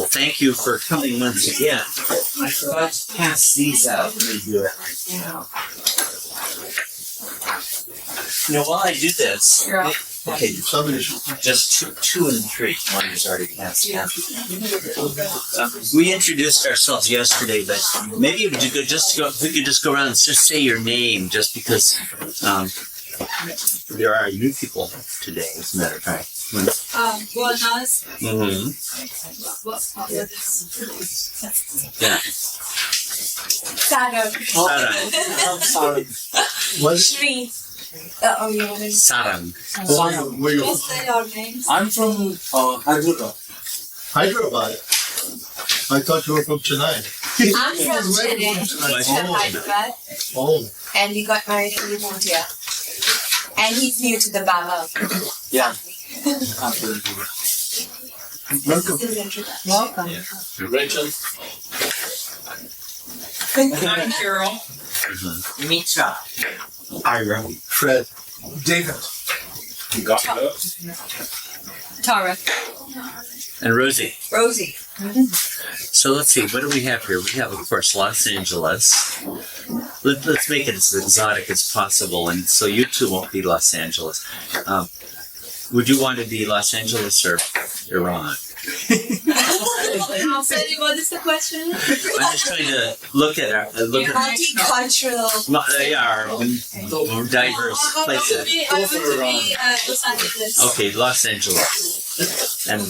Well, thank you for coming once again. I forgot to pass these out. Let me do it right now. While I do this, okay, just two and three. One is already passed out. We introduced ourselves yesterday, but maybe we could just go around and just say your name, just because there are new people today, as a matter of fact. Buenas. Mm-hmm. Yeah. Sarang. Shri. You want to Sarang. What's your name? I'm from Hyderabad. Hyderabad? I thought you were from Chennai. I'm from Chennai. He's from Hyderabad. Oh. And we got married and we moved here. And he's new to the Baba. Yeah. Welcome. Welcome. Rachel. I'm Carol. Mitra. Ira. Fred. David. Tara. And Rosie. Rosie. So let's see, what do we have here? We have, of course, Los Angeles. Let's make it as exotic as possible, and so you two won't be Los Angeles. Would you want to be Los Angeles or Iran? What is the question? I'm just trying to look at Multicultural. our more diverse places. I want to be Los Angeles. Okay, Los Angeles. And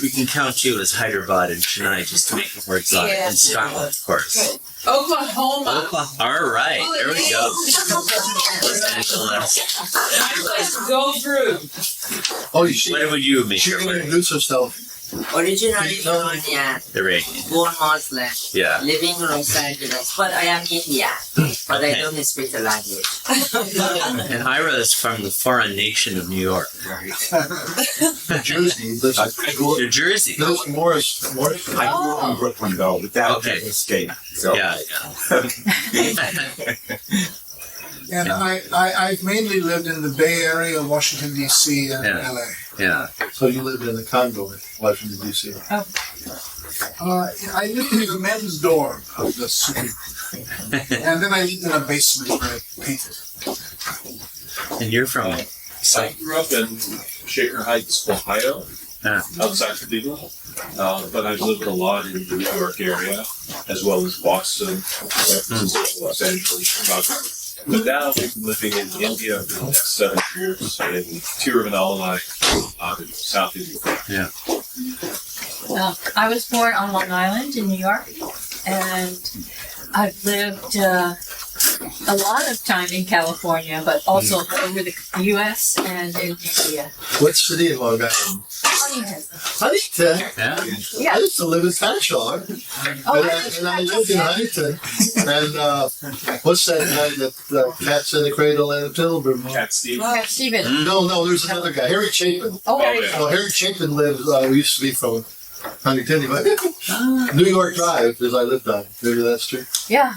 we can count you as Hyderabad and Chennai just to make it more exotic. Yeah. And Scotland, of course. Oklahoma. All right, there we go. Los Angeles. I'm supposed to go through. Oh, she What would you make? can introduce herself. Originally from India, The rain. born Muslim, Yeah. living in Los Angeles, but I am India, but Okay. I don't speak the language. And Ira is from the foreign nation of New York. Jersey. New Jersey. There's Morris. I grew up in Brooklyn, though, but that Okay. was an escape. So. Yeah. And I've mainly lived in the Bay Area, Washington, D.C. and Yeah. LA. Yeah. So you lived in the condo in Washington, D.C. I lived in the men's dorm of the city. And then I lived in a basement where I painted. And you're from? I grew up in Shaker Heights, Ohio, outside Cleveland, but I've lived a lot in the New York area, as well as Boston, Los Angeles, Chicago. But now I'm living in India for the next 7 years in Tiruvannamalai, South India. Yeah. Well, I was born on Long Island in New York, and I've lived a lot of time in California, but also over the U.S. and in India. What city in Long Island? Huntington. Yeah. I used to live in Patchogue. And I lived in Huntington. And what's that guy that Cat's in the Cradle and the Pilgrim? Cat Steve. Cat Stevens. No, there's another guy. Harry Chapin. Oh, Oh, Harry Chapin lives, used to be from Huntington, but New York Drive, as I lived on. Maybe that's true. yeah.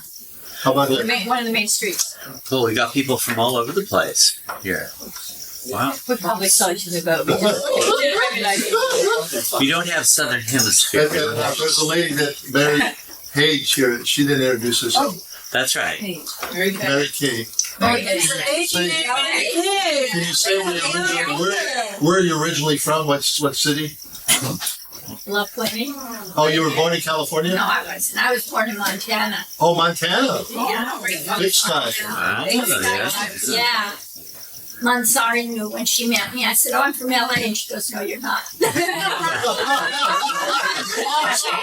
How about that? One of the main streets. Cool. We got people from all over the place here. Wow. We probably saw each other about. We didn't recognize each other. You don't have Southern Hemisphere. And there's a lady that married Paige here. She didn't introduce herself. That's right. Very good. Mary Kay. Very good. Can you say where you originally from? What city? Love Plenty. Oh, you were born in California? No, I wasn't. I was born in Montana. Oh, Montana. Yeah. Big sky. Ah, yeah. Yeah. Mansari knew when she met me. I said, "Oh, I'm from LA," and she goes, "No, you're not." She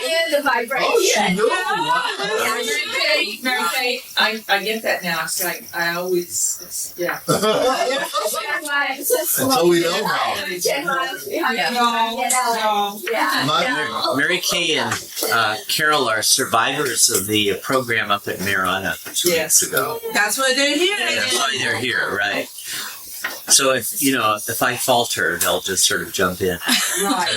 knew the vibration. Oh, she knew. Mary Kay, I get that now. It's like I always, yeah. That's all we know now. Mary Kay and Carol are survivors of the program up at Marana 2 weeks ago. That's what they're here. That's why they're here, right? So if I falter, they'll just sort of jump in, Right,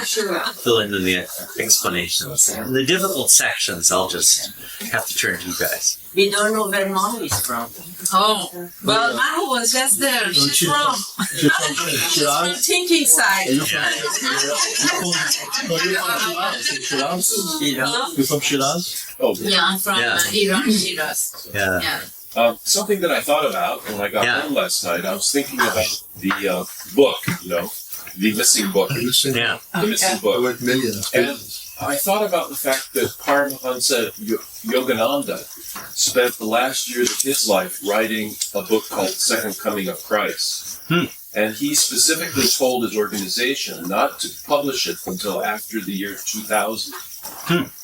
sure. fill in the explanations. The difficult sections, I'll just have to turn to you guys. We don't know where mom is from. Oh, well, mom was just there. She's from thinking side. You're from Shiraz? Oh, Yeah, I'm from Yeah. Iran, Shiraz. Yeah. Yeah. something that I thought about when I got Yeah. home last night, I was thinking about the book, the missing book. Yeah. The missing I book. went millions. And I thought about the fact that Paramahansa Yogananda spent the last years of his life writing a book called Second Coming of Christ. And he specifically told his organization not to publish it until after the year 2000.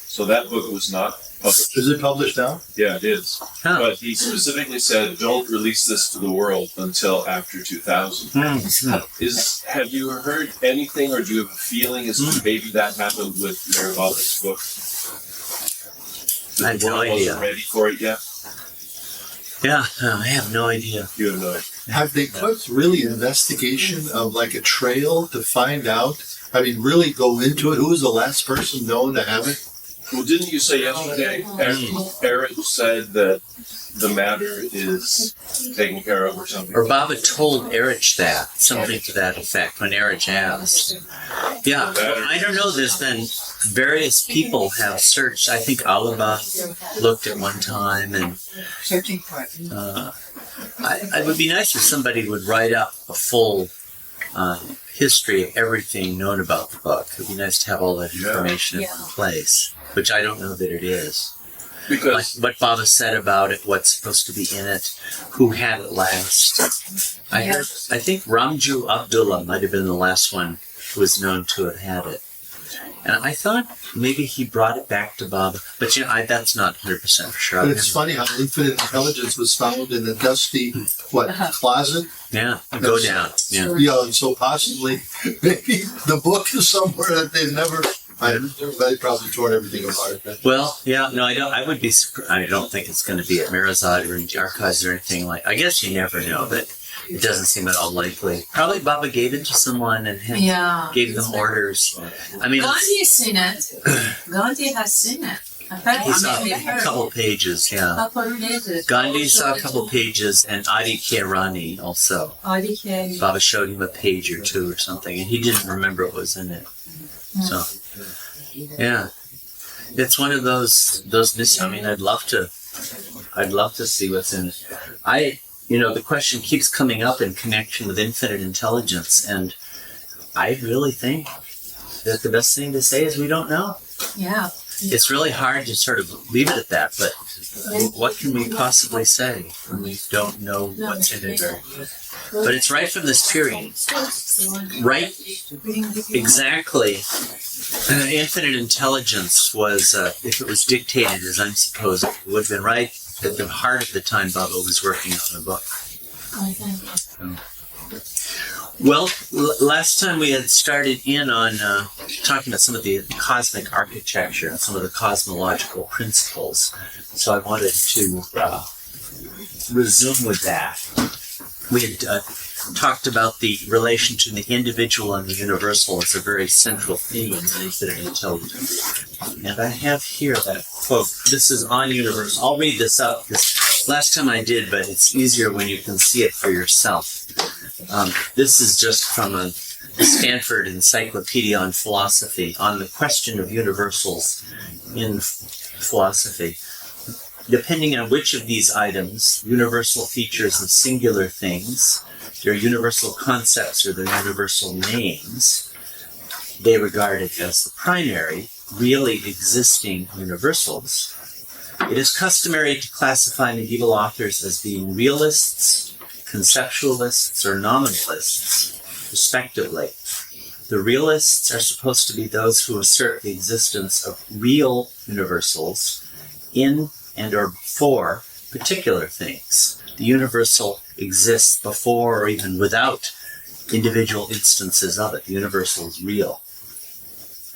So that book was not published. Is it published now? Yeah, it is. Huh. But he specifically said, don't release this to the world until after 2000. Have you heard anything, or do you have a feeling as to maybe that happened with Marival's book? I have The no world idea. wasn't ready for it yet? Yeah, I have no idea. You have no idea. Have they put really investigation of like a trail to find out? I mean, really go into it? Who was the last person known to have it? Well, didn't you say yesterday, Eric said that the matter is taken care of or something? Or Baba told Erich that, something to that effect, when Erich asked. Yeah, I don't know, there's been various people have searched. I think Alaba looked at one time, and Searching for it. it would be nice if somebody would write up a full history of everything known about the book. It would be nice to have all that information in one place, which I don't know that it is. Like Because what Baba said about it, what's supposed to be in it, who had it last. I think Ramju Abdullah might have been the last one who was known to have had it. And I thought maybe he brought it back to Baba, but that's not 100% for sure. But it's funny how infinite intelligence was found in a dusty, closet? Yeah, go down. Yeah. And so possibly, maybe the book is somewhere that they've never, they probably torn everything apart. Well, yeah, no, I don't. I would be. I don't think it's going to be at Mirazad or in the archives or anything like. I guess you never know, but it doesn't seem at all likely. Probably Baba gave it to someone and gave them orders. I mean, Gandhi's seen it. Gandhi has seen it. he saw a couple pages. Yeah, Gandhi saw a couple pages, and Adi Kirani also. Baba showed him a page or two or something, and he didn't remember what was in it. So, yeah, it's one of those. I mean, I'd love to see what's in it. The question keeps coming up in connection with infinite intelligence, and I really think that the best thing to say is we don't know. Yeah. It's really hard to sort of leave it at that, but what can we possibly say when we don't know what's in it? But it's right from this period. Right? Exactly. Infinite intelligence was, if it was dictated as I'm supposed, it would have been right at the heart of the time Baba was working on the book. Well, last time we had started in on talking about some of the cosmic architecture and some of the cosmological principles. So I wanted to resume with that. We had talked about the relation to the individual and the universal as a very central theme in infinite intelligence. And I have here that quote. This is on universal. I'll read this out. Last time I did, but it's easier when you can see it for yourself. This is just from a Stanford Encyclopedia on Philosophy on the question of universals in philosophy. Depending on which of these items, universal features of singular things, their universal concepts or their universal names, they regard it as the primary, really existing universals. It is customary to classify medieval authors as being realists, conceptualists, or nominalists, respectively. The realists are supposed to be those who assert the existence of real universals in and or before particular things. The universal exists before or even without individual instances of it. The universal is real.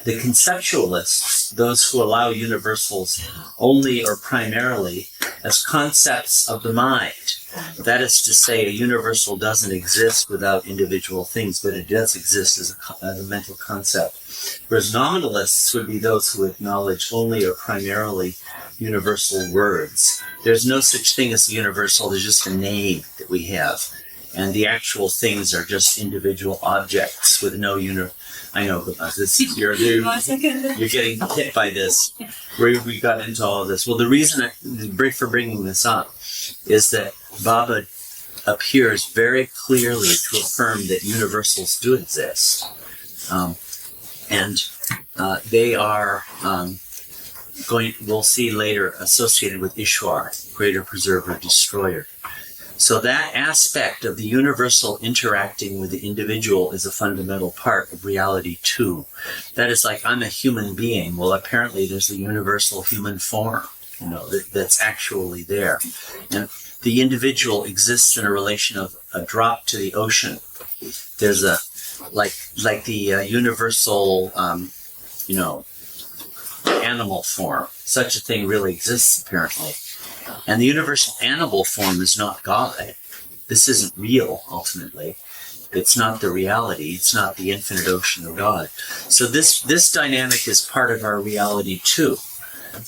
The conceptualists, those who allow universals only or primarily as concepts of the mind. That is to say, a universal doesn't exist without individual things, but it does exist as a mental concept. Whereas nominalists would be those who acknowledge only or primarily universal words. There's no such thing as a universal, there's just a name that we have. And the actual things are just individual objects with no I know, this you're getting hit by this. We got into all of this. Well, the reason for bringing this up is that Baba appears very clearly to affirm that universals do exist. They are we'll see later, associated with Ishwar, greater preserver, destroyer. So that aspect of the universal interacting with the individual is a fundamental part of reality too. That is like, I'm a human being. Well, apparently there's a universal human form, that's actually there. And the individual exists in a relation of a drop to the ocean. There's a, like the universal, animal form. Such a thing really exists, apparently. And the universal animal form is not God. This isn't real, ultimately. It's not the reality. It's not the infinite ocean of God. So this dynamic is part of our reality too.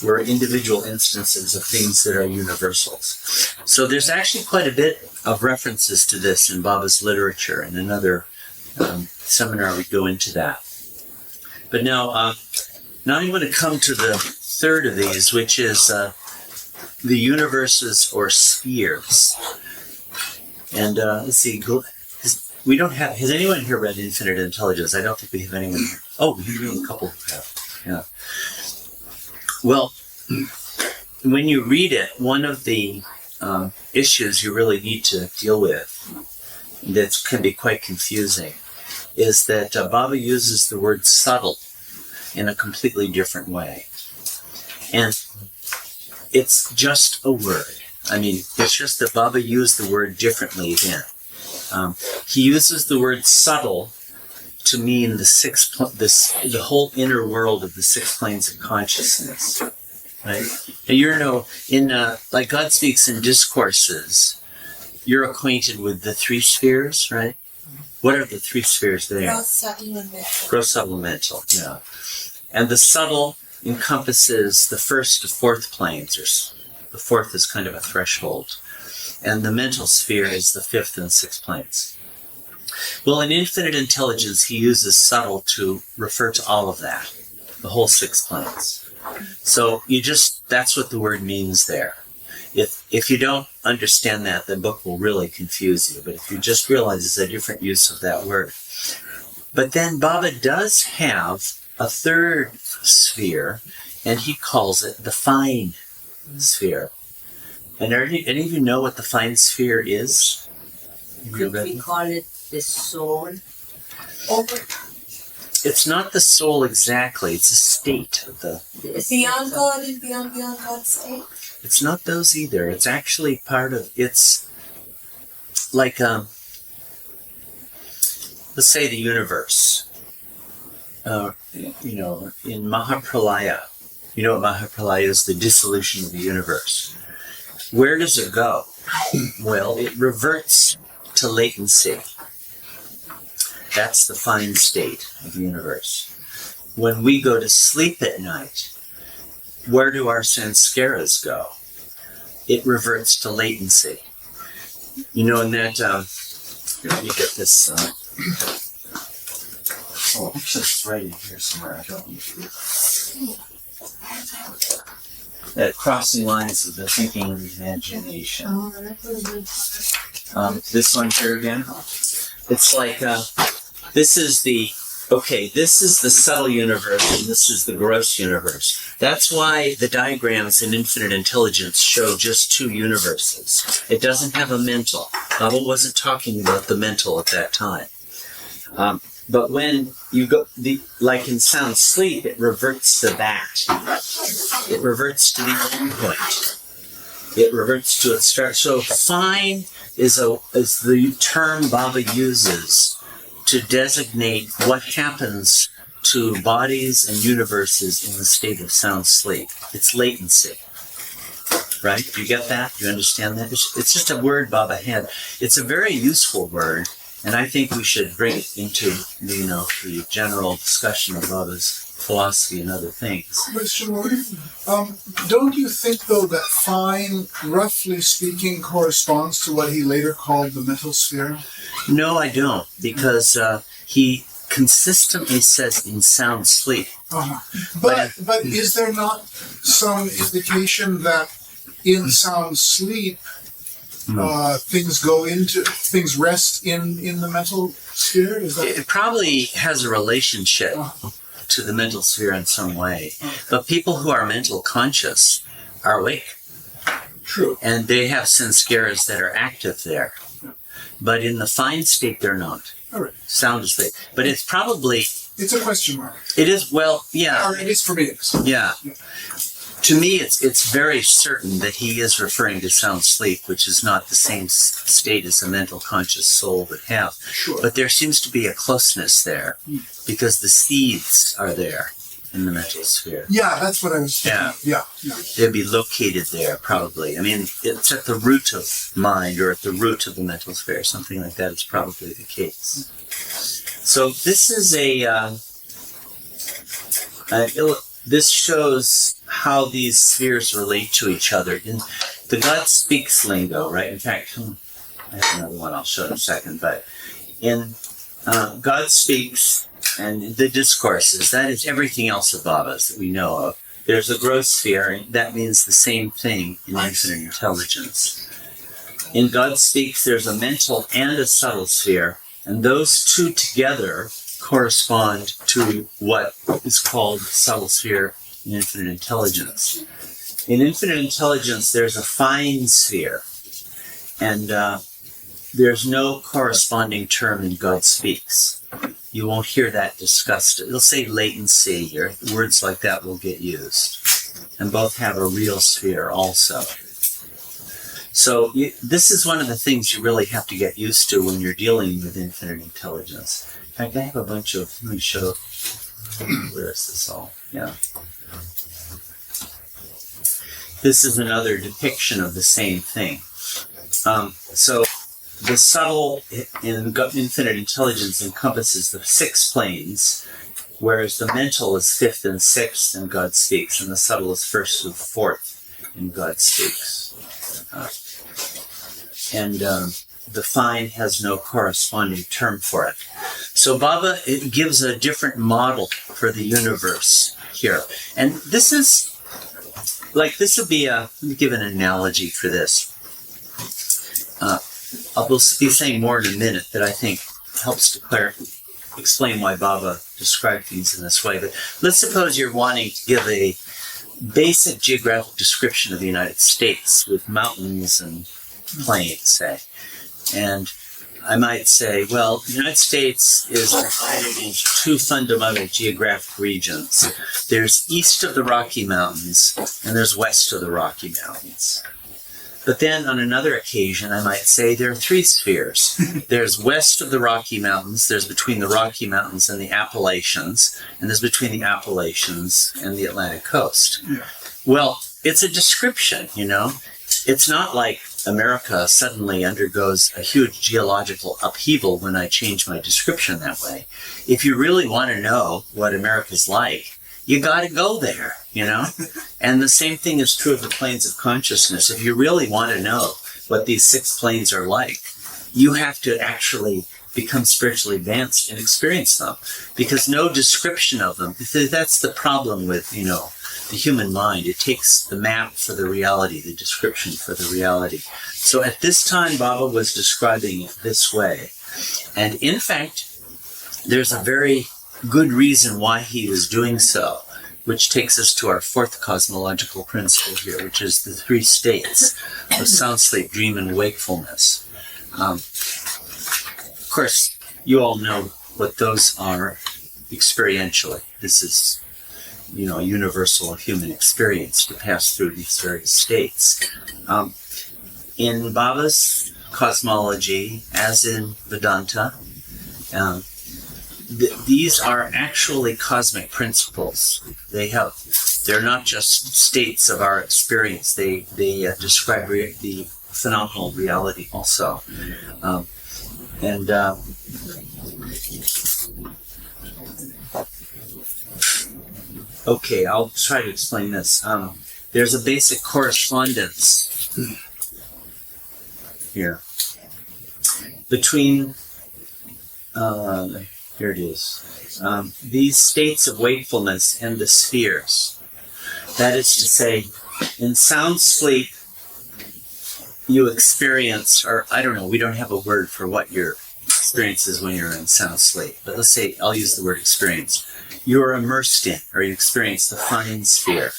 We're individual instances of things that are universals. So there's actually quite a bit of references to this in Baba's literature. In another seminar, we go into that. But now I'm going to come to the third of these, which is the universes or spheres. And let's see, we don't have, has anyone here read Infinite Intelligence? I don't think we have anyone here. Oh, we have a couple who have, yeah. Well, when you read it, one of the issues you really need to deal with that can be quite confusing is that Baba uses the word subtle in a completely different way. And it's just a word. I mean, it's just that Baba used the word differently again. He uses the word subtle to mean the whole inner world of the 6 planes of consciousness. Right? And like God speaks in discourses, you're acquainted with the 3 spheres, right? What are the 3 spheres there? Gross, subtle, and mental. Gross, subtle, mental, yeah. And the subtle encompasses the 1st to 4th planes, or the 4th is kind of a threshold. And the mental sphere is the 5th and 6th planes. Well, in Infinite Intelligence, he uses subtle to refer to all of that, the whole 6 planes. So that's what the word means there. If you don't understand that, the book will really confuse you. But if you just realize it's a different use of that word. But then Baba does have a 3rd sphere, and he calls it the fine sphere. And any of you know what the fine sphere is? Could we call it the soul? It's not the soul exactly. It's a state of the... Beyond God and beyond God's state? It's not those either. It's actually part of... It's like, let's say the universe. In Mahapralaya, you know what Mahapralaya is? The dissolution of the universe. Where does it go? Well, it reverts to latency. That's the fine state of the universe. When we go to sleep at night, where do our sanskaras go? It reverts to latency. In that, let me get this, actually it's right in here somewhere, I don't need to. That crossing lines of the thinking and the imagination. This one here again. It's like, this is the subtle universe and this is the gross universe. That's why the diagrams in Infinite Intelligence show just 2 universes. It doesn't have a mental. Baba wasn't talking about the mental at that time. But when you go, like in sound sleep, it reverts to that. It reverts to the end point. It reverts to its start. So fine is the term Baba uses to designate what happens to bodies and universes in the state of sound sleep. It's latency. Right? Do you get that? Do you understand that? It's just a word Baba had. It's a very useful word, and I think we should bring it into the general discussion of Baba's philosophy and other things. Question, don't you think, though, that fine, roughly speaking, corresponds to what he later called the mental sphere? No, I don't, because he consistently says in sound sleep. But is there not some indication that in sound sleep, things rest in the mental sphere? Is that... It probably has a relationship to the mental sphere in some way. But people who are mental conscious are awake. True. And they have sanskaras that are active there. But in the fine state, they're not. All right. Sound state. But it's probably... It's a question mark. It is, well, yeah. Or at least for me it is. Yeah. To me, it's very certain that he is referring to sound sleep, which is not the same state as a mental conscious soul would have. Sure. But there seems to be a closeness there, because the seeds are there in the mental sphere. Yeah, that's what I was thinking. Yeah. They'd be located there, probably. I mean, it's at the root of mind, or at the root of the mental sphere. Something like that is probably the case. So this is this shows how these spheres relate to each other in the God speaks lingo, right? In fact, I have another one I'll show in a second, but in God speaks and the discourses, that is everything else of Baba's that we know of. There's a gross sphere, and that means the same thing in infinite intelligence. In God speaks, there's a mental and a subtle sphere, and those two together correspond to what is called subtle sphere in infinite intelligence. In infinite intelligence, there's a fine sphere, and there's no corresponding term in God speaks. You won't hear that discussed. It'll say latency, or words like that will get used. And both have a real sphere also. So this is one of the things you really have to get used to when you're dealing with infinite intelligence. In fact, I have a bunch of, let me show, where is this all? Yeah. This is another depiction of the same thing. So the subtle in infinite intelligence encompasses the 6 planes, whereas the mental is 5th and 6th in God Speaks, and the subtle is 1st and 4th in God Speaks. The fine has no corresponding term for it. So Baba gives a different model for the universe here. And this is, this would be let me give an analogy for this. I'll be saying more in a minute that I think helps to explain why Baba described things in this way. But let's suppose you're wanting to give a basic geographic description of the United States with mountains and plains, say. And I might say, well, the United States is divided into 2 fundamental geographic regions. There's east of the Rocky Mountains, and there's west of the Rocky Mountains. But then on another occasion, I might say there are 3 spheres. There's west of the Rocky Mountains, there's between the Rocky Mountains and the Appalachians, and there's between the Appalachians and the Atlantic coast. Yeah. Well, it's a description, It's not like America suddenly undergoes a huge geological upheaval when I change my description that way. If you really want to know what America's like, you got to go there, And the same thing is true of the planes of consciousness. If you really want to know what these 6 planes are like, you have to actually become spiritually advanced and experience them, because no description of them, that's the problem with, the human mind. It takes the map for the reality, the description for the reality. So at this time, Baba was describing it this way. And in fact, there's a very good reason why he was doing so, which takes us to our 4th cosmological principle here, which is the 3 states of sound sleep, dream, and wakefulness. Of course, you all know what those are experientially. This is universal human experience to pass through these various states. In Baba's cosmology, as in Vedanta, these are actually cosmic principles. They're not just states of our experience. They describe the phenomenal reality also. Okay, I'll try to explain this. There's a basic correspondence here between, here it is, these states of wakefulness and the spheres. That is to say, in sound sleep, you experience, or I don't know, we don't have a word for what your experience is when you're in sound sleep, but let's say, I'll use the word experience. You're immersed in, or you experience the fine sphere.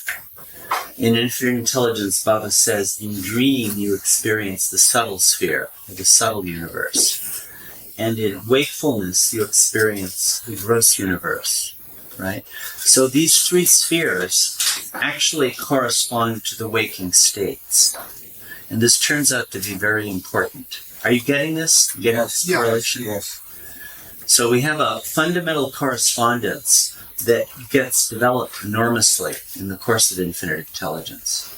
In Infinite Intelligence, Baba says, in dream you experience the subtle sphere, or the subtle universe. And in wakefulness you experience the gross universe, right? So these three spheres actually correspond to the waking states. And this turns out to be very important. Are you getting this? You getting this correlation? Yes. So we have a fundamental correspondence that gets developed enormously in the course of Infinite Intelligence.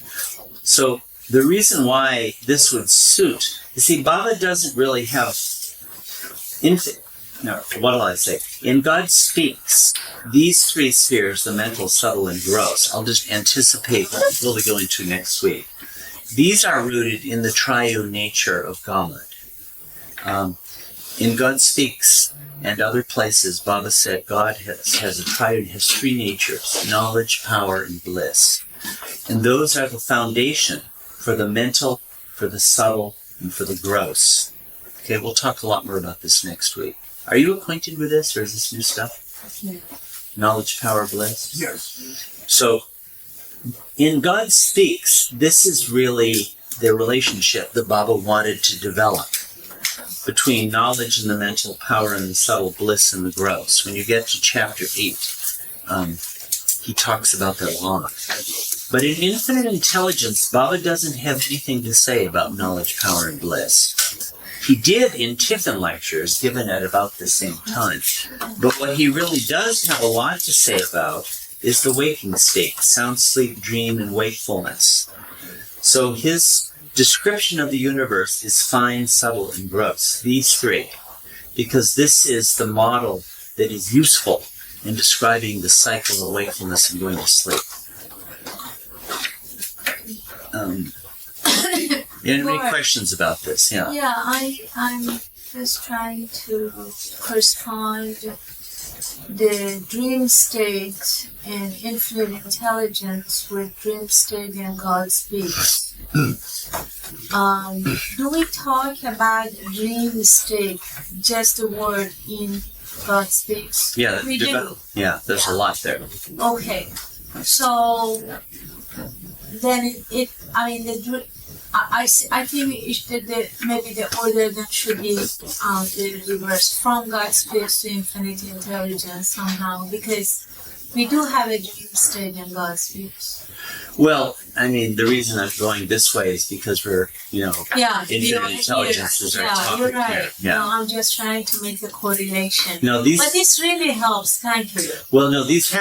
So the reason why this would suit, you see, Baba doesn't really have, what will I say? In God Speaks, these three spheres, the mental, subtle, and gross, I'll just anticipate what we'll be going to next week. These are rooted in the triune nature of God. In God Speaks and other places, Baba said God has a triune, has three natures, knowledge, power, and bliss. And those are the foundation for the mental, for the subtle, and for the gross. Okay, we'll talk a lot more about this next week. Are you acquainted with this, or is this new stuff? Yeah. Knowledge, power, bliss? Yes. So, in God Speaks, this is really the relationship that Baba wanted to develop between knowledge and the mental, power and the subtle, bliss and the gross. When you get to chapter 8, he talks about that a lot. But in Infinite Intelligence, Baba doesn't have anything to say about knowledge, power, and bliss. He did in Tiffin lectures, given at about the same time. But what he really does have a lot to say about is the waking state, sound sleep, dream, and wakefulness. So his description of the universe is fine, subtle, and gross, these three, because this is the model that is useful in describing the cycle of wakefulness and going to sleep. Any questions about this? Yeah. Yeah, I'm just trying to correspond the dream state and infinite intelligence with dream state and God Speaks. Do we talk about dream state, just the word in God Speaks? Yeah, we do. Yeah, there's a lot there. Okay, so then I think maybe the order that should be the reverse, from God Speaks to infinite intelligence somehow, because we do have a dream state in God Speaks. Well, I mean, the reason I'm going this way is because we're, infinite intelligence is our topic you're right. here. Yeah. No, I'm just trying to make the correlation. No, But this really helps. Thank you. Well, no, these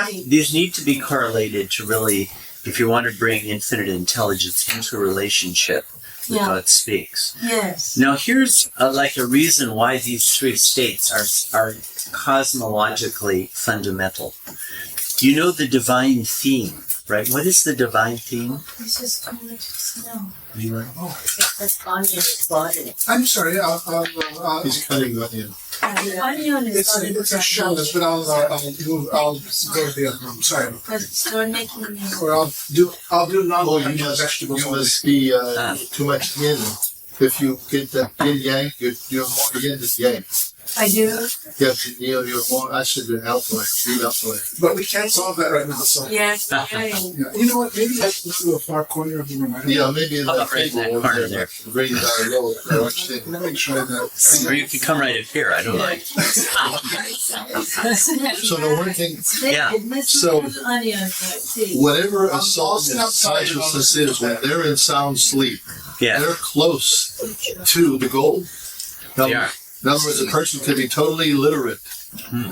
need to be correlated to really, if you want to bring infinite intelligence into a relationship with God Speaks. Yes. Now, here's a reason why these three states are cosmologically fundamental. You know the divine theme, right? What is the divine theme? This is too much snow. Anyone? Because onion is body. I'm sorry. He's cutting the onion. Onion is It's a show, but I'll go to the other room. Sorry. because they're making me. Or I'll do Oh, you vegetables. must be too much yin. If you get the yin yang, you're more yin than yang. I do. Yes, you're more acid than alkaline. You need alkaline. But we can't solve that right now. So Yes. Yeah. yeah. You know what? Maybe I can go to a far corner of the room. I don't know. Yeah, maybe in that right in that table corner over there. there. Bring down low. Let me try that. Or you can come right up here. I don't like. So the one thing, Yeah. So- Onion. See. whatever a I'll soul sit outside and consciousness is, when they're in sound sleep, Yeah. they're close to the goal. Now, They are. In other words, a person could be totally illiterate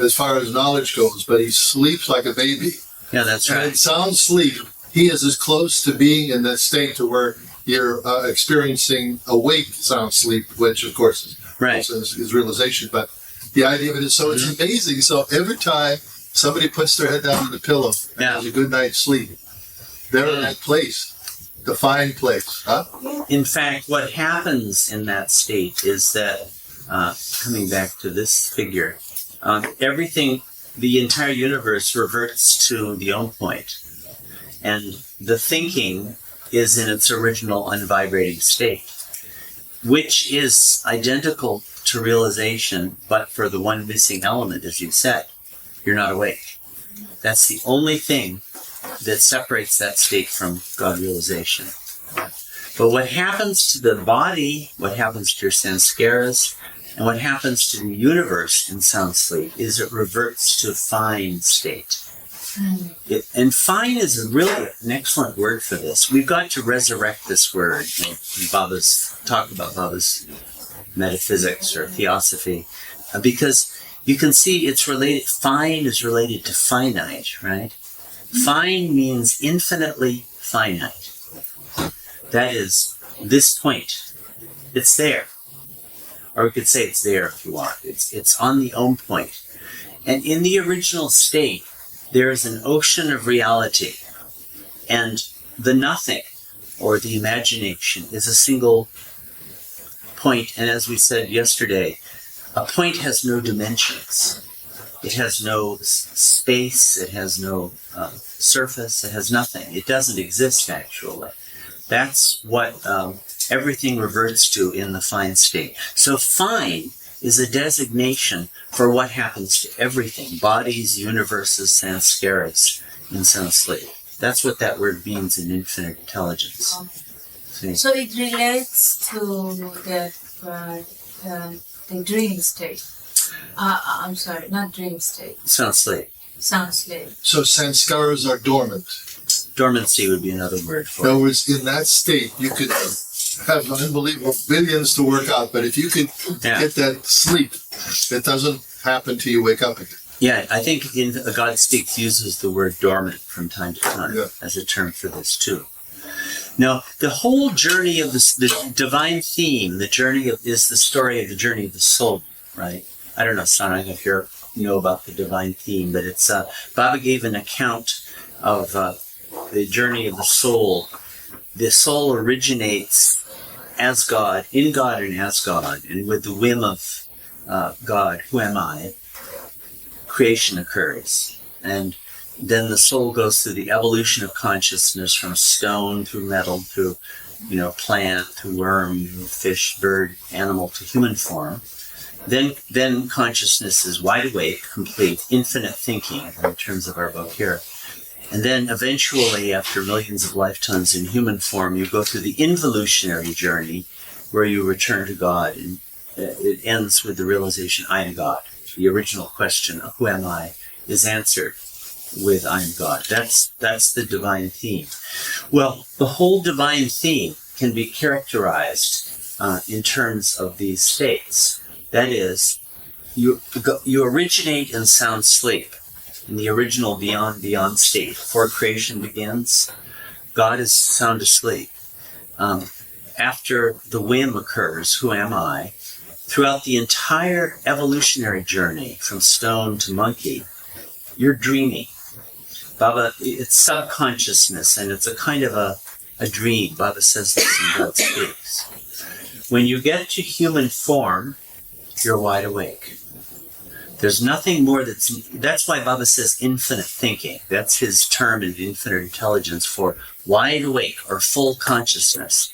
as far as knowledge goes, but he sleeps like a baby. Yeah, that's And in right. sound sleep, he is as close to being in that state to where you're experiencing awake sound sleep, which of course Right. is realization. But the idea of it is so it's amazing. So every time somebody puts their head down on the pillow and Yeah. has a good night's sleep, they're in that place, defined place. Huh? In fact, what happens in that state is that, coming back to this figure, everything, the entire universe reverts to the own point. And the thinking is in its original unvibrating state, which is identical to realization, but for the one missing element, as you said, you're not awake. That's the only thing that separates that state from God realization. But what happens to the body, what happens to your sanskaras, and what happens to the universe in sound sleep is it reverts to fine state. And fine is really an excellent word for this. We've got to resurrect this word. Baba's talk about Baba's metaphysics or theosophy, because you can see it's related. Fine is related to finite, right? Fine means infinitely finite. That is this point. It's there. Or we could say it's there if you want. It's on the own point. And in the original state, there is an ocean of reality. And the nothing, or the imagination, is a single point. And as we said yesterday, a point has no dimensions. It has no space. It has no surface. It has nothing. It doesn't exist, actually. That's what everything reverts to in the fine state. So fine is a designation for what happens to everything, bodies, universes, sanskaras, in sound sleep. That's what that word means in infinite intelligence. See? So it relates to the dream state. I'm sorry, not dream state. Sound sleep. Sound sleep. So sanskaras are dormant. Dormancy would be another word In for other it. words, in that state, you could have unbelievable billions to work out, but if you could get that sleep, it doesn't happen till you wake up again. Yeah, I think in God Speaks uses the word dormant from time to time as a term for this too. Now, the whole journey of the divine theme, is the story of the journey of the soul, right? I don't know, Sana, if you know about the divine theme, but it's Baba gave an account of the journey of the soul. The soul originates as God, in God and as God, and with the whim of God, who am I? Creation occurs. And then the soul goes through the evolution of consciousness from stone through metal, through plant, through worm, fish, bird, animal, to human form. Then consciousness is wide awake, complete, infinite thinking in terms of our book here. And then eventually, after millions of lifetimes in human form, you go through the involutionary journey where you return to God. And it ends with the realization, I am God. The original question, who am I, is answered with I am God. That's the divine theme. Well, the whole divine theme can be characterized in terms of these states. That is, you originate in sound sleep, in the original beyond state. Before creation begins, God is sound asleep. After the whim occurs, who am I? Throughout the entire evolutionary journey, from stone to monkey, you're dreaming. Baba, it's subconsciousness, and it's a kind of a dream. Baba says this in God Speaks. When you get to human form, you're wide awake. There's nothing more that's why Baba says infinite thinking. That's his term in infinite intelligence for wide awake or full consciousness.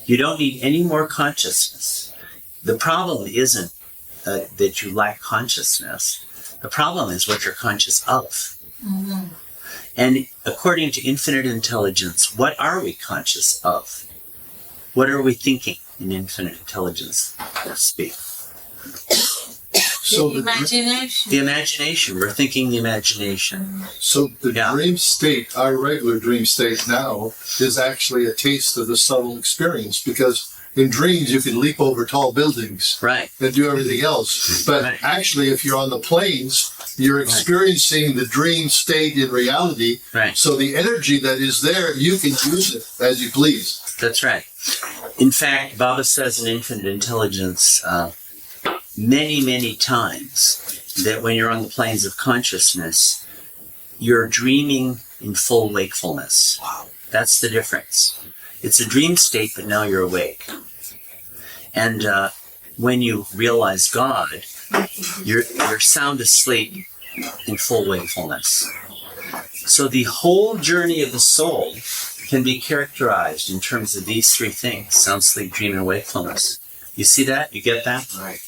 You don't need any more consciousness. The problem isn't that you lack consciousness. The problem is what you're conscious of. Mm-hmm. And according to infinite intelligence, what are we conscious of? What are we thinking in infinite intelligence speak? So the imagination. The imagination. We're thinking the imagination. So the dream state, our regular dream state now, is actually a taste of the subtle experience, because in dreams you can leap over tall buildings Right. and do everything else. But Right. actually, if you're on the planes, you're experiencing the dream state in reality. Right. So the energy that is there, you can use it as you please. That's right. In fact, Baba says in Infinite Intelligence many, many times that when you're on the planes of consciousness, you're dreaming in full wakefulness. Wow. That's the difference. It's a dream state, but now you're awake. And when you realize God, you're sound asleep in full wakefulness. So the whole journey of the soul can be characterized in terms of these three things: sound, sleep, dream, and wakefulness. You see that? You get that? Right.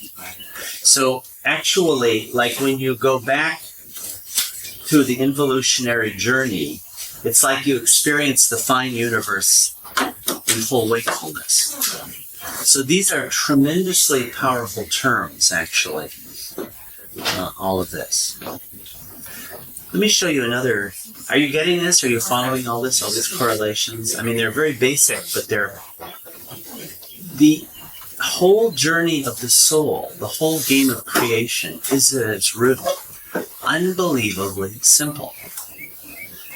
So actually, like when you go back through the involutionary journey, it's like you experience the fine universe in full wakefulness. So these are tremendously powerful terms, actually, all of this. Let me show you another. Are you getting this? Are you following all this, all these correlations? I mean, they're very basic, but they're the whole journey of the soul, the whole game of creation is at its root unbelievably simple.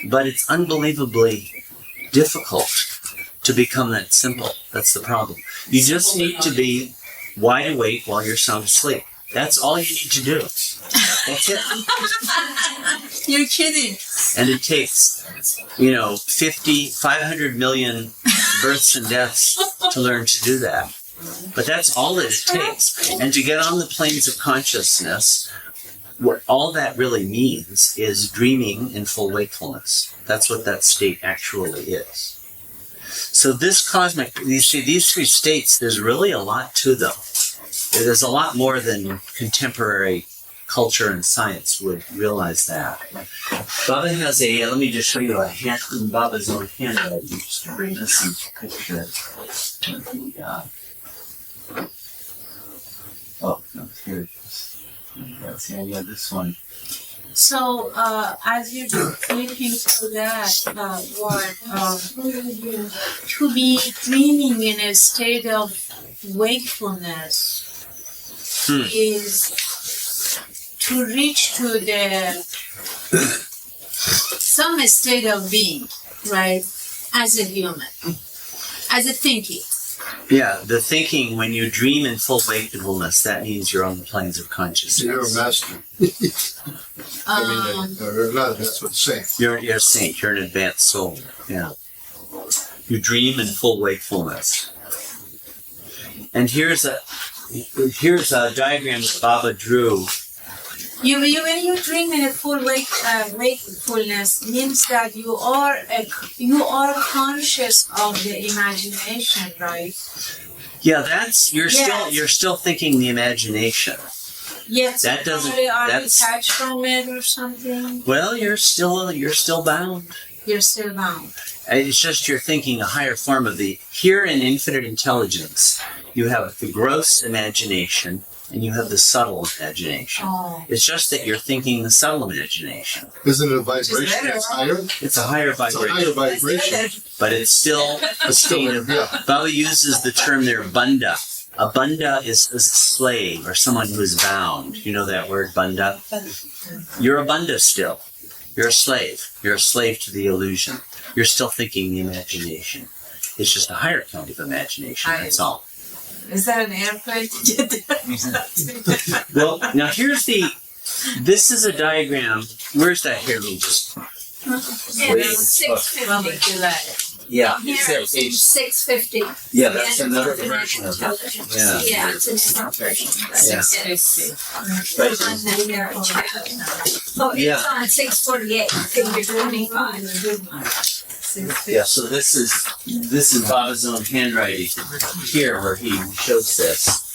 But it's unbelievably difficult to become that simple. That's the problem. You just need to be wide awake while you're sound asleep. That's all you need to do. That's it. You're kidding. And it takes, 500 million births and deaths to learn to do that. But that's all that it takes. And to get on the planes of consciousness, what all that really means is dreaming in full wakefulness. That's what that state actually is. So this cosmic, you see, these three states, there's really a lot to them. There's a lot more than contemporary culture and science would realize that. Baba has let me just show you a hand in Baba's own handwriting. Just to bring this into picture. Oh, no, here it is. Yeah, this one. So, as you're looking through that to be dreaming in a state of wakefulness is to reach to some state of being, right? As a human, as a thinking. Yeah, the thinking, when you dream in full wakefulness, that means you're on the planes of consciousness. You're a master. Or not, that's what it's saying. You're a saint, you're an advanced soul. Yeah. You dream in full wakefulness. And here's a diagram that Baba drew. When you dream in a full wakefulness, means that you are conscious of the imagination, right? Yeah, you're still thinking the imagination. Yes. That doesn't. Are you That's detached from it or something? well. You're still bound. You're still bound. It's just you're thinking a higher form of here in infinite intelligence. You have the gross imagination and you have the subtle imagination. Oh. It's just that you're thinking the subtle imagination. Isn't it a vibration that's higher? It's a higher It's a vibration, higher vibration. but it's still a state of. Baba uses the term there, banda. A banda is a slave or someone who is bound. You know that word, banda? You're a banda still. You're a slave. You're a slave to the illusion. You're still thinking the imagination. It's just a higher kind of imagination, that's all. Is that an airplane to get there? Well, now this is a diagram. Where's that here? Let me just. Yeah, 650. Yeah, Here it's it's 650. yeah, that's another version of it. Yeah. Yeah, it's a different version. Yeah. 650. But, Oh, Yeah. it's on 648, figure 25. yeah, so this is Baba's own handwriting here where he shows this.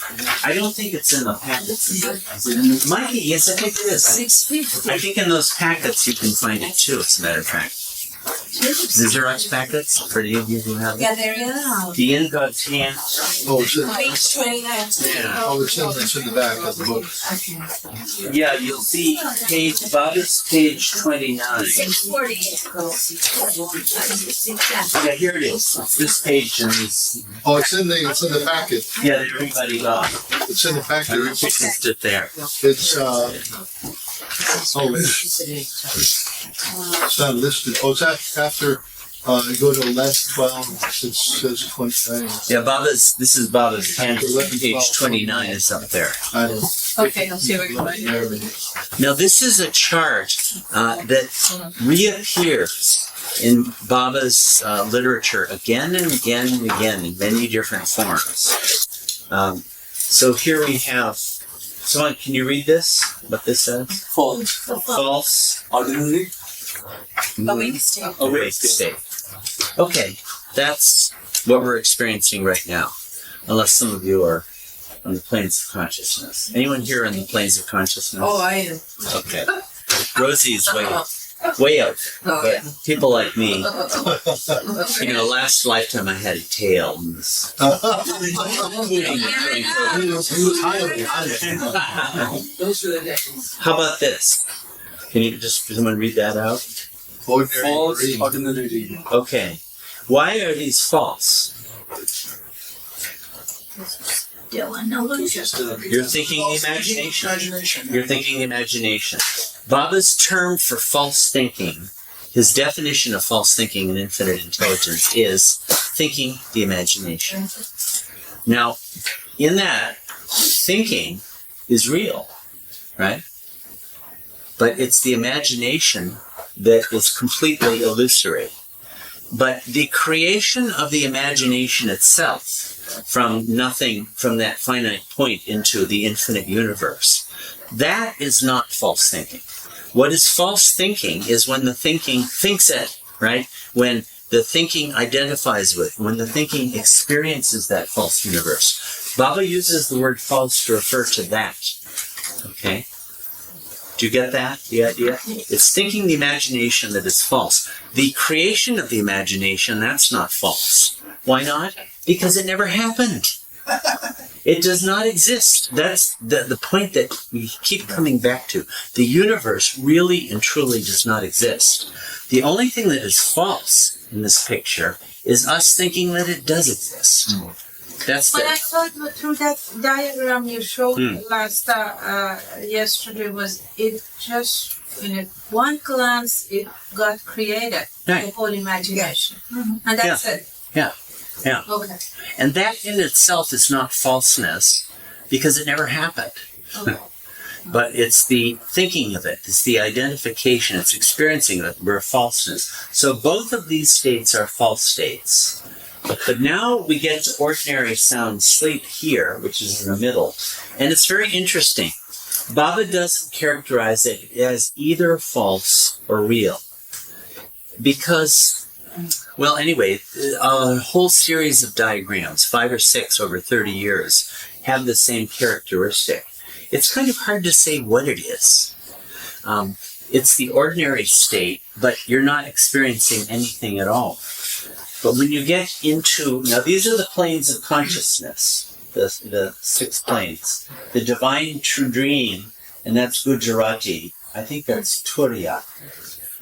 I don't think it's in the packets. Is it in the, Mikey, yes, I think it is. 650. I think in those packets you can find it too, as a matter of fact. The Xerox packets for any of you who have Yeah, there you go. the Ingot hand. Oh, it's in, Page 29. it's in the back of the book. Yeah, you'll see Bob's page 29. 648. Yeah, here it is. It's this page and this. Oh, it's in the packet. Yeah, that everybody got. It's in the packet. It's it there. It's it's not listed. Oh, it's after, you go to the last 12, it says 29. Yeah, this is Baba's hand. Page 29 is up there. I don't Okay, I'll see what you're doing. know. Now, this is a chart that reappears in Baba's literature again and again and again in many different forms. So here we have. Someone, can you read this? What this says? False. False. Ordinary. Awake state. Awake state. Okay, that's what we're experiencing right now. Unless some of you are on the planes of consciousness. Anyone here on the planes of consciousness? Oh, I am. Okay. Rosie's way out. Oh, But yeah. people like me, last lifetime I had a tail. And this. Those were the days. How about this? Can you just someone read that out? Ordinary False. dream. Ordinary dream. Okay. Why are these false? Still an illusion. You're thinking imagination. You're thinking imagination. Baba's term for false thinking, his definition of false thinking in infinite intelligence is thinking the imagination. Now, in that, thinking is real, right? But it's the imagination that is completely illusory. But the creation of the imagination itself, from nothing, from that finite point into the infinite universe, that is not false thinking. What is false thinking is when the thinking thinks it, right? When the thinking identifies with, when the thinking experiences that false universe. Baba uses the word false to refer to that. Okay? Do you get that? The idea? It's thinking the imagination that is false. The creation of the imagination, that's not false. Why not? Because it never happened. It does not exist. That's the point that we keep coming back to. The universe really and truly does not exist. The only thing that is false in this picture is us thinking that it does exist. That's But I the... thought through that diagram you showed last yesterday was it just in one glance it got created, Right. the whole imagination, and that's it. Yeah. Okay. And that in itself is not falseness because it never happened. Okay. But it's the thinking of it, it's the identification, it's experiencing it where falseness. So both of these states are false states. But now we get to ordinary sound sleep here, which is in the middle. And it's very interesting. Baba doesn't characterize it as either false or real. Because, well, anyway, a whole series of diagrams, 5 or 6 over 30 years, have the same characteristic. It's kind of hard to say what it is. It's the ordinary state, but you're not experiencing anything at all. But when you get into, now these are the planes of consciousness, the 6 planes. The divine true dream, and that's Gujarati. I think that's Turiya,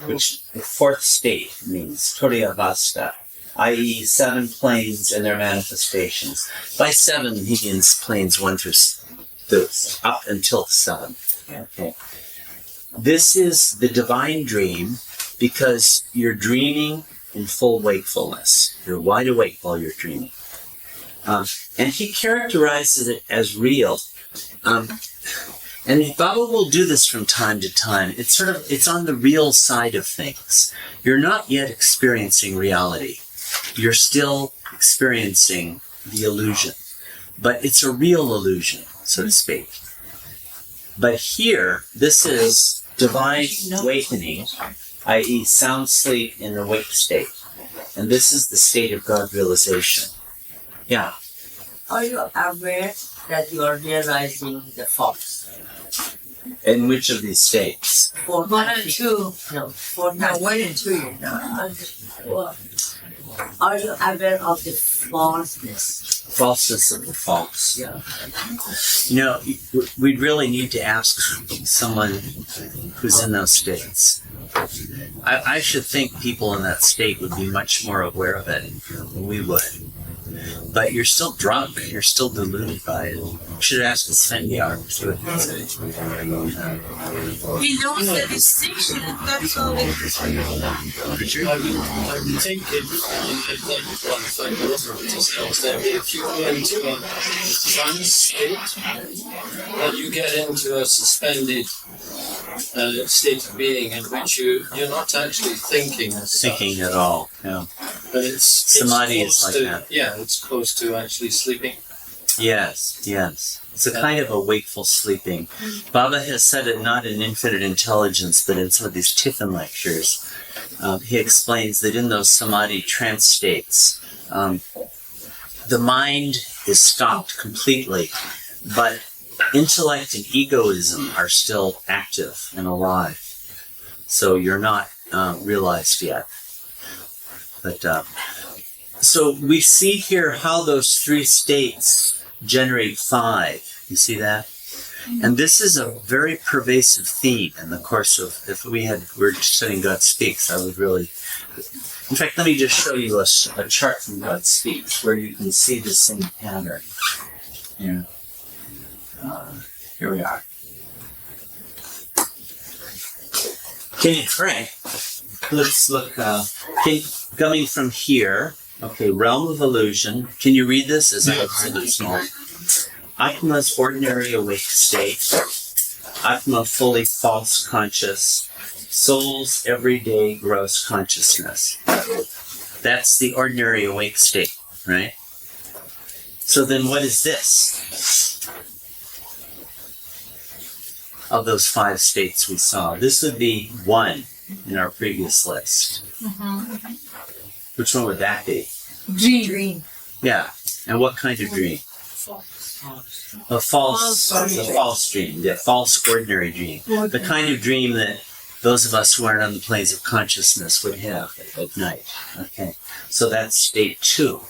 which the 4th state means Turiya Vasta, i.e. 7 planes and their manifestations. By 7, he means planes 1 through up until 7. Okay. This is the divine dream because you're dreaming in full wakefulness. You're wide awake while you're dreaming. And he characterizes it as real. And Baba will do this from time to time. It's on the real side of things. You're not yet experiencing reality. You're still experiencing the illusion. But it's a real illusion, so to speak. But here, this is divine awakening, i.e. sound sleep in the wake state. And this is the state of God realization. Yeah. Are you aware that you are realizing the false? In which of these states? 4 1 and 2. No, 4 times. 1 and 2 you're not. Are you aware of the falseness? Falseness of the false. Yeah. You know, we'd really need to ask someone who's in those states. I should think people in that state would be much more aware of it than we would. But you're still drunk. You're still deluded by it. You should ask the Svengyar. See what he says. He knows the distinction, that's all it is. I would think it one thing is that if you go into a trance state, that you get into a suspended state of being in which you're not actually thinking as such. Thinking at all. Yeah. But it's Samadhi is close like to, that. Yeah, it's close to actually sleeping. Yes, yes. It's a kind of a wakeful sleeping. Baba has said it not in Infinite Intelligence, but in some of these Tiffin lectures. He explains that in those samadhi trance states, the mind is stopped completely, but intellect and egoism are still active and alive. So you're not realized yet. But so we see here how those three states generate 5. You see that? And this is a very pervasive theme in the course of, if we're studying God Speaks, I would really, in fact, let me just show you a chart from God Speaks where you can see the same pattern. Here we are. Can you pray? Let's look, coming from here, okay, realm of illusion. Can you read this? As I said, it's small. Atma's ordinary awake state. Atma fully false conscious. Soul's everyday gross consciousness. That's the ordinary awake state, right? So then what is this? Of those 5 states we saw. This would be 1 in our previous list. Which one would that be? Dream. Yeah. And what kind of dream? A false dream. Yeah, false ordinary dream. The kind of dream that those of us who aren't on the planes of consciousness would have at night. Okay. So that's state 2.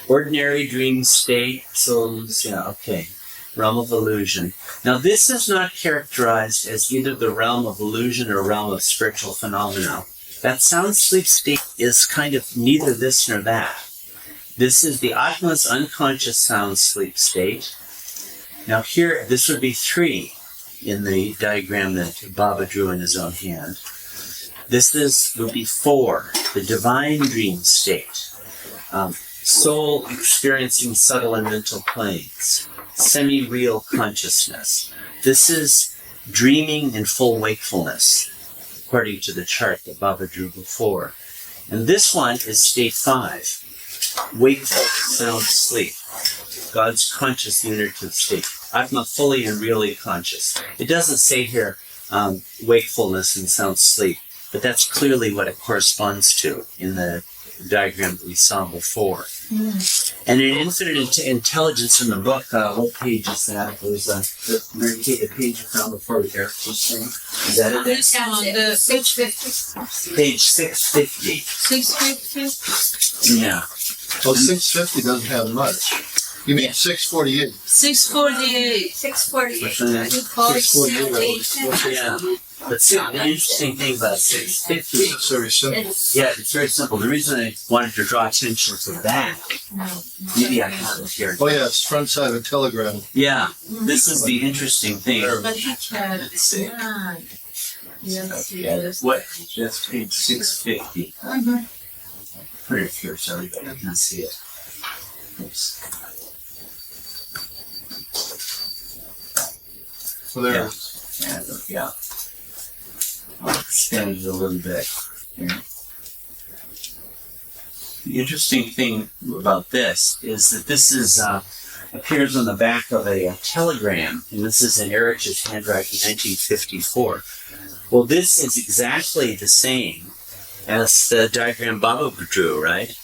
Ordinary dream state. So, yeah, okay. Realm of illusion. Now, this is not characterized as either the realm of illusion or realm of spiritual phenomena. That sound sleep state is kind of neither this nor that. This is the Atma's unconscious sound sleep state. Now here, this would be 3 in the diagram that Baba drew in his own hand. This would be 4, the divine dream state. Soul experiencing subtle and mental planes. Semi-real consciousness. This is dreaming in full wakefulness, according to the chart that Baba drew before. And this one is state 5, wakeful sound sleep, God's conscious unitive state. Atma fully and really conscious. It doesn't say here wakefulness and sound sleep, but that's clearly what it corresponds to in the diagram that we saw before. And in Infinite Intelligence in the book, what page is that? It was Mary Kate, the page you found before Eric was saying. Is that it? This on the 650. Page 650. 650? Yeah. Well, 650 doesn't have much. You mean 648? 648. 648. Which one is You call it 648. simulation. Yeah. But see, the interesting thing about 650, It's very simple. yeah, it's very simple. The reason I wanted to draw attention to that, maybe I have it here. Oh yeah, it's front side of a telegram. Yeah, this is the interesting thing. But he can. Let's see. Yes, What? That's page 650. Put it here so everybody can see it. Oops. So there. Yeah. I'll extend it a little bit here. The interesting thing about this is that this is appears on the back of a telegram, and this is in Erich's handwriting, 1954. Well, this is exactly the same as the diagram Baba drew, right?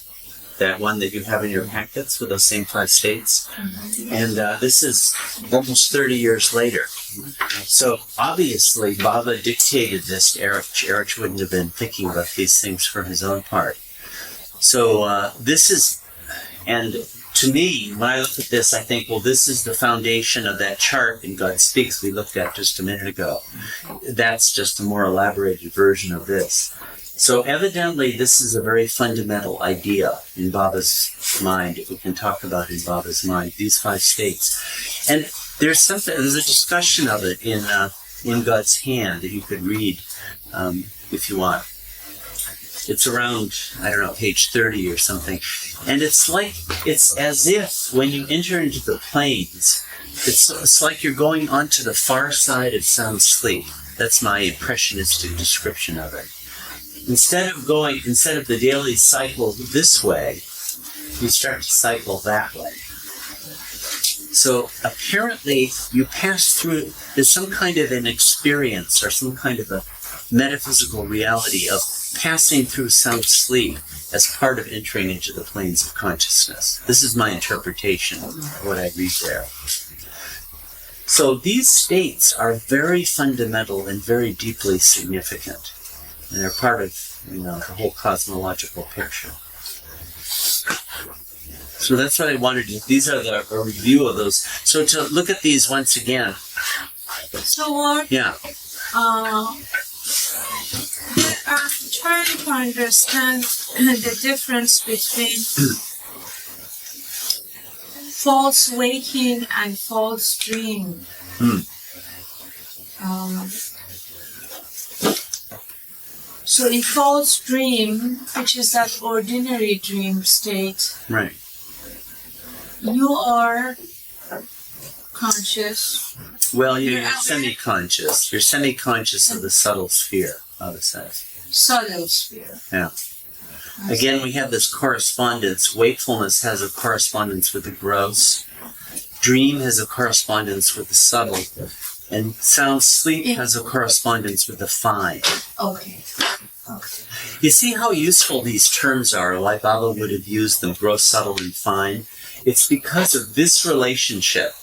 that one that you have in your packets with those same 5 states. And this is almost 30 years later. So obviously, Baba dictated this to Eric. Eric wouldn't have been thinking about these things for his own part. So this is, and to me, when I look at this, I think, well, this is the foundation of that chart in God Speaks we looked at just a minute ago. That's just a more elaborated version of this. So evidently, this is a very fundamental idea in Baba's mind, if we can talk about in Baba's mind, these 5 states. And there's a discussion of it in God's Hand that you could read if you want. It's around, I don't know, page 30 or something. And it's as if when you enter into the planes, it's like you're going onto the far side of sound sleep. That's my impressionistic description of it. Instead of the daily cycle this way, you start to cycle that way. So apparently you pass through, there's some kind of an experience or some kind of a metaphysical reality of passing through sound sleep as part of entering into the planes of consciousness. This is my interpretation of what I read there. So these states are very fundamental and very deeply significant. And they're part of, the whole cosmological picture. So that's what I wanted to do. These are a review of those. So to look at these once again. So what? Yeah. I'm trying to understand the difference between false waking and false dream. So in false dream, which is that ordinary dream state, Right. you are conscious. Well, you're semi-conscious. You're semi-conscious of the subtle sphere, Baba says. Subtle sphere. Yeah. Again, we have this correspondence. Wakefulness has a correspondence with the gross. Dream has a correspondence with the subtle. And sound sleep has a correspondence with the fine. Okay. You see how useful these terms are, why Baba would have used them, gross, subtle, and fine? It's because of this relationship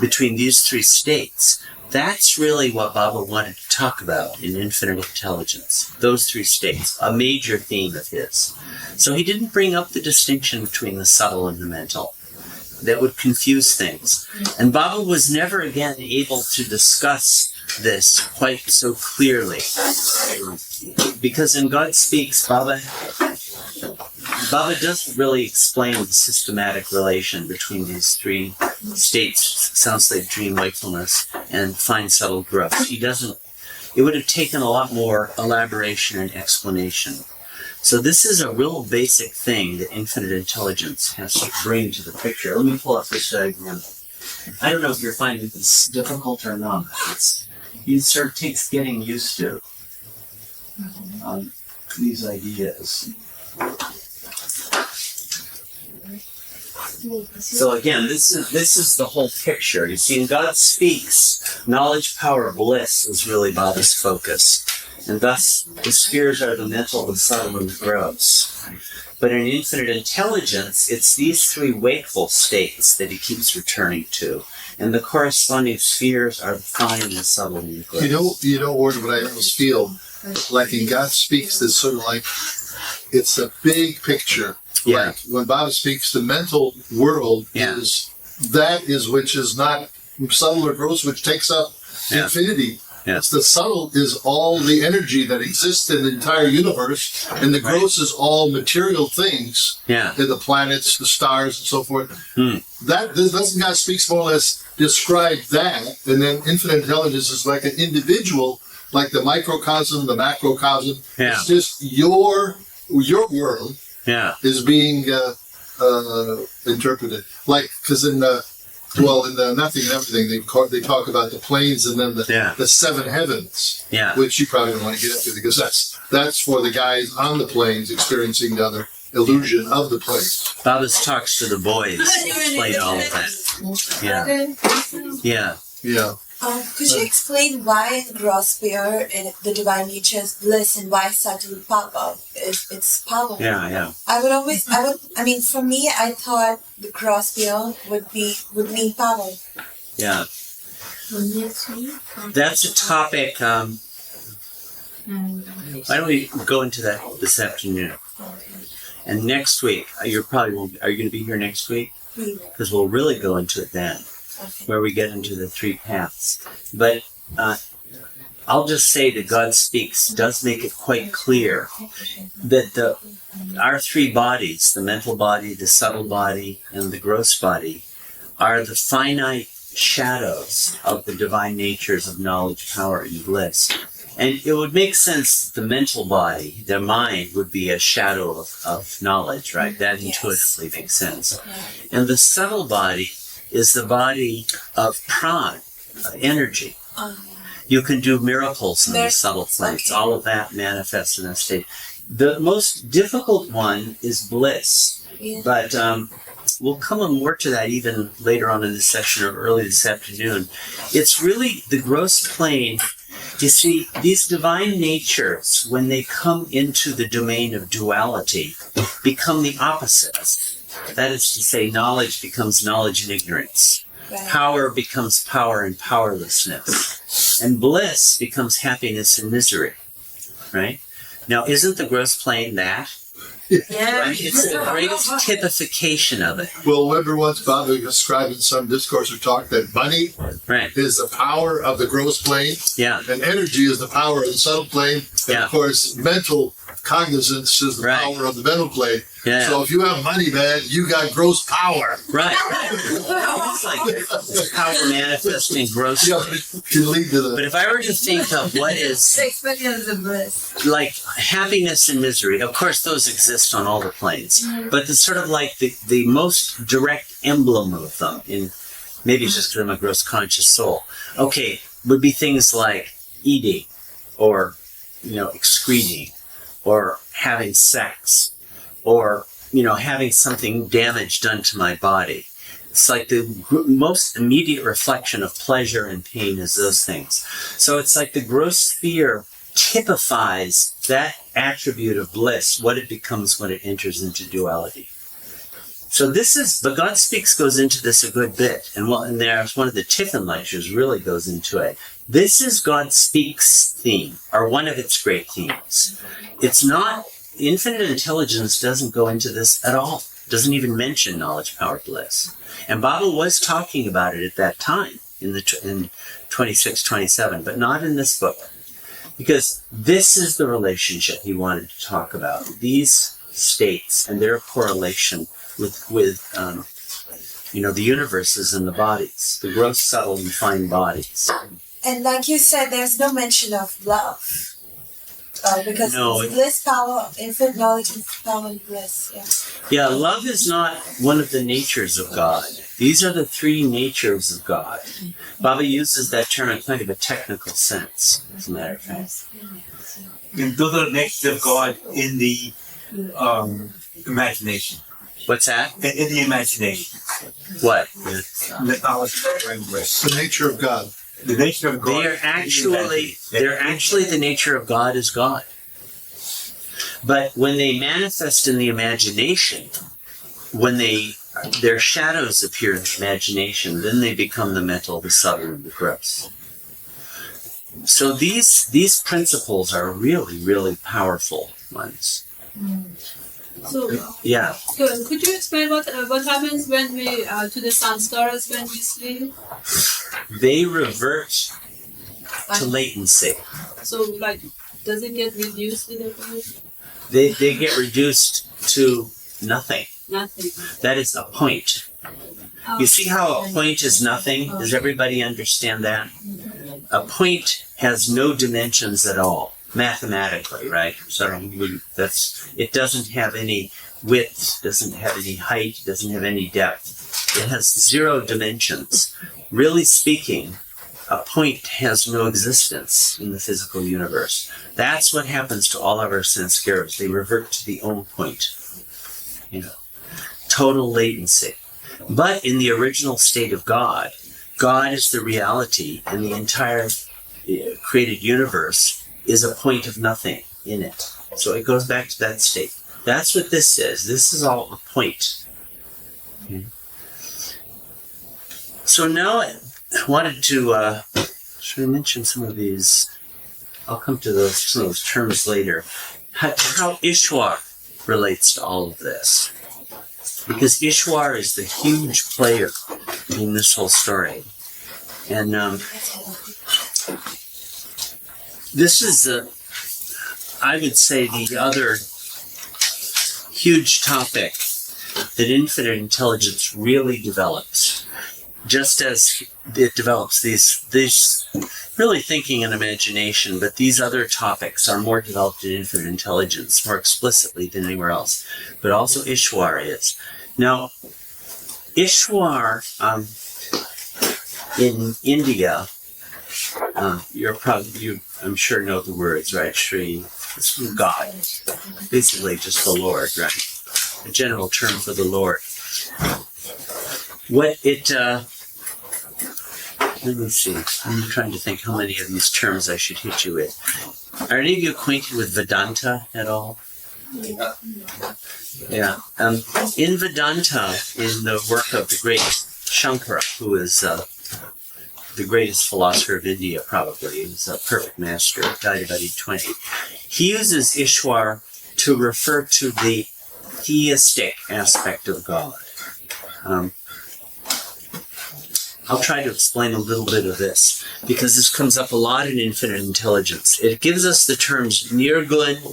between these 3 states. That's really what Baba wanted to talk about in Infinite Intelligence. Those 3 states, a major theme of his. So he didn't bring up the distinction between the subtle and the mental. That would confuse things. And Baba was never again able to discuss this quite so clearly. Because in God Speaks, Baba doesn't really explain the systematic relation between these 3 states, sound sleep, dream, wakefulness, and fine, subtle growth. He doesn't. It would have taken a lot more elaboration and explanation. So this is a real basic thing that Infinite Intelligence has to bring to the picture. Let me pull up this diagram. I don't know if you're finding this difficult or not. It sort of takes getting used to these ideas. So again, this is the whole picture. You see, in God Speaks, knowledge, power, bliss is really Baba's focus. And thus, the spheres are the mental, the subtle, and the gross. But in Infinite Intelligence, it's these 3 wakeful states that he keeps returning to. And the corresponding spheres are the fine, the subtle, and the gross. You know, Ward, what I always feel, like in God Speaks, it's sort of like, it's a big picture. Yeah. Like when Baba speaks, the mental world which is not subtle or gross, which takes up infinity. Yeah. The subtle is all the energy that exists in the entire universe, and the gross is all material things. Yeah. The planets, the stars, and so forth. Doesn't God Speaks more or less describe that, and then Infinite Intelligence is like an individual, like the microcosm, the macrocosm. Yeah. It's just your world is being interpreted. Like, because in the Nothing and Everything, they talk about the planes and then the 7 heavens, which you probably don't want to get into because that's for the guys on the planes experiencing the other illusion of the planes. Baba's talks to the boys explain all of that. Yeah. Could you explain why gross sphere in the divine nature is bliss and why subtle power is its power? Yeah. I mean, for me, I thought the gross sphere would mean power. Yeah. That's a topic. Why don't we go into that this afternoon? And next week, are you going to be here next week? Because we'll really go into it then, where we get into the three paths. But I'll just say that God Speaks does make it quite clear that our three bodies, the mental body, the subtle body, and the gross body, are the finite shadows of the divine natures of knowledge, power, and bliss. And it would make sense the mental body, the mind, would be a shadow of knowledge, right? That intuitively makes sense. And the subtle body is the body of prana, energy. You can do miracles in the subtle planes. All of that manifests in a state. The most difficult one is bliss. But we'll come on more to that even later on in this session or early this afternoon. It's really the gross plane. You see, these divine natures, when they come into the domain of duality, become the opposites. That is to say, knowledge becomes knowledge and ignorance. Right. Power becomes power and powerlessness. And bliss becomes happiness and misery. Right? Now, isn't the gross plane that? Yeah. Right? It's the greatest typification of it. Well, remember once Bob described in some discourse or talk that money is the power of the gross plane, and energy is the power of the subtle plane, and of course, mental cognizance is the power of the mental plane. Yeah. So if you have money, man, you got gross power. Right. It's like power manifesting gross. Can lead to the. But if I were to think of what is like happiness and misery, of course those exist on all the planes. But it's sort of like the most direct emblem of them, in maybe it's just because I'm a gross conscious soul. Okay, would be things like eating, or excreting, or having sex, or having something damage done to my body. It's like the most immediate reflection of pleasure and pain is those things. So it's like the gross sphere typifies that attribute of bliss, what it becomes when it enters into duality. So but God Speaks goes into this a good bit, and there's one of the Tiffin lectures really goes into it. This is God Speaks theme, or one of its great themes. It's not, infinite intelligence doesn't go into this at all. Doesn't even mention knowledge, power, bliss. And Baba was talking about it at that time, in 26, 27, but not in this book. Because this is the relationship he wanted to talk about. These states and their correlation with the universes and the bodies, the gross, subtle, and fine bodies. And like you said, there's no mention of love. Because bliss, power, infinite knowledge, power, and bliss. Yeah, love is not one of the natures of God. These are the three natures of God. Baba uses that term in kind of a technical sense, as a matter of fact. And those are the natures of God in the imagination. What's that? In the imagination. What? The knowledge, power, and bliss. The nature of God. The nature of God. They're actually the nature of God is God. But when they manifest in the imagination, when their shadows appear in the imagination, then they become the mental, the subtle, and the gross. So these principles are really, really powerful ones. So yeah. Could you explain what happens when we to the sanskaras when we sleep? They revert to latency. So does it get reduced with it? They get reduced to nothing. Nothing. That is a point. You see how a point is nothing? Does everybody understand that? A point has no dimensions at all, mathematically, right? So it doesn't have any width, doesn't have any height, doesn't have any depth. It has 0 dimensions. Really speaking, a point has no existence in the physical universe. That's what happens to all of our sanskaras. They revert to the own point. Total latency. But in the original state of God God is the reality, and the entire created universe is a point of nothing in it. So it goes back to that state. That's what this is. This is all a point. Okay. So now I wanted to should I mention some of these? I'll come to some of those terms later. How Ishwar relates to all of this. Because Ishwar is the huge player in this whole story. And this is, I would say, the other huge topic that infinite intelligence really develops. Just as it develops these really thinking and imagination, but these other topics are more developed in infinite intelligence, more explicitly than anywhere else. But also Ishwar is. Now, Ishwar in India, you I'm sure know the words, right? Shri, it's God, basically just the Lord, right? A general term for the Lord. What it let me see. I'm trying to think how many of these terms I should hit you with. Are any of you acquainted with Vedanta at all? Yeah. In Vedanta, in the work of the great Shankara, who is the greatest philosopher of India, probably, he was a perfect master, died about 820. He uses Ishwar to refer to the theistic aspect of God. I'll try to explain a little bit of this, because this comes up a lot in infinite intelligence. It gives us the terms Nirgun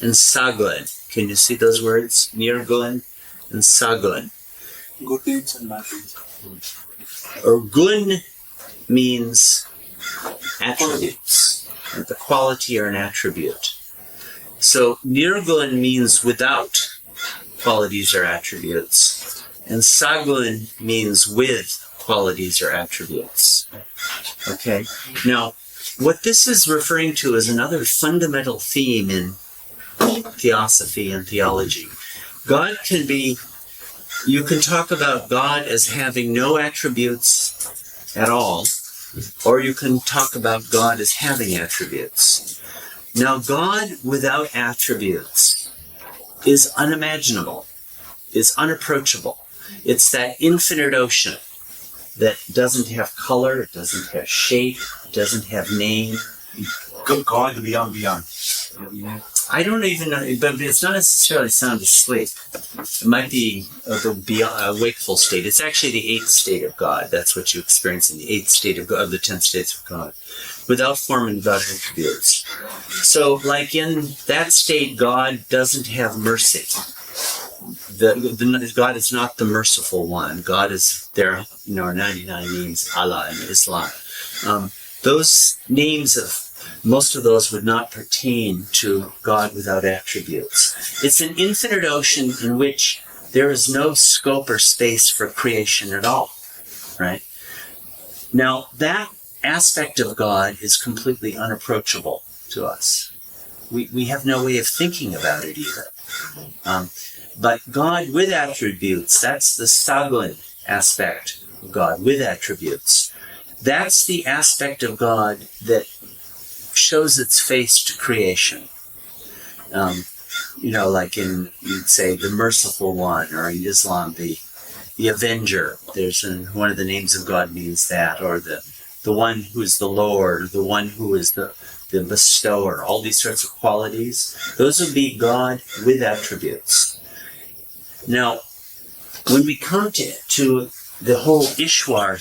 and Sagun. Can you see those words? Nirgun and Sagun. Good deeds and bad deeds. Or gun means attributes, the quality or an attribute. So Nirgun means without qualities or attributes, and Sagun means with qualities or attributes. Okay? Now, what this is referring to is another fundamental theme in theosophy and theology. God can be, you can talk about God as having no attributes at all, or you can talk about God as having attributes. Now, God without attributes is unimaginable, is unapproachable. It's that infinite ocean that doesn't have color, it doesn't have shape, it doesn't have name. God beyond. I don't even know, but it's not necessarily sound asleep. It might be a wakeful state. It's actually the 8th state of God. That's what you experience in the 8th state of God, of the 10 states of God, without form and without attributes. So, like in that state, God doesn't have mercy. God is not the merciful one. God is there. 99 names, Allah in Islam. Those names most of those would not pertain to God without attributes. It's an infinite ocean in which there is no scope or space for creation at all, right? Now, that aspect of God is completely unapproachable to us. We have no way of thinking about it either. But God with attributes, that's the Sagun aspect of God with attributes. That's the aspect of God that shows its face to creation. Like you'd say the merciful one, or in Islam, the avenger. There's one of the names of God means that, or the one who is the Lord, the one who is the bestower, all these sorts of qualities. Those would be God with attributes. Now, when we come to the whole Ishwar,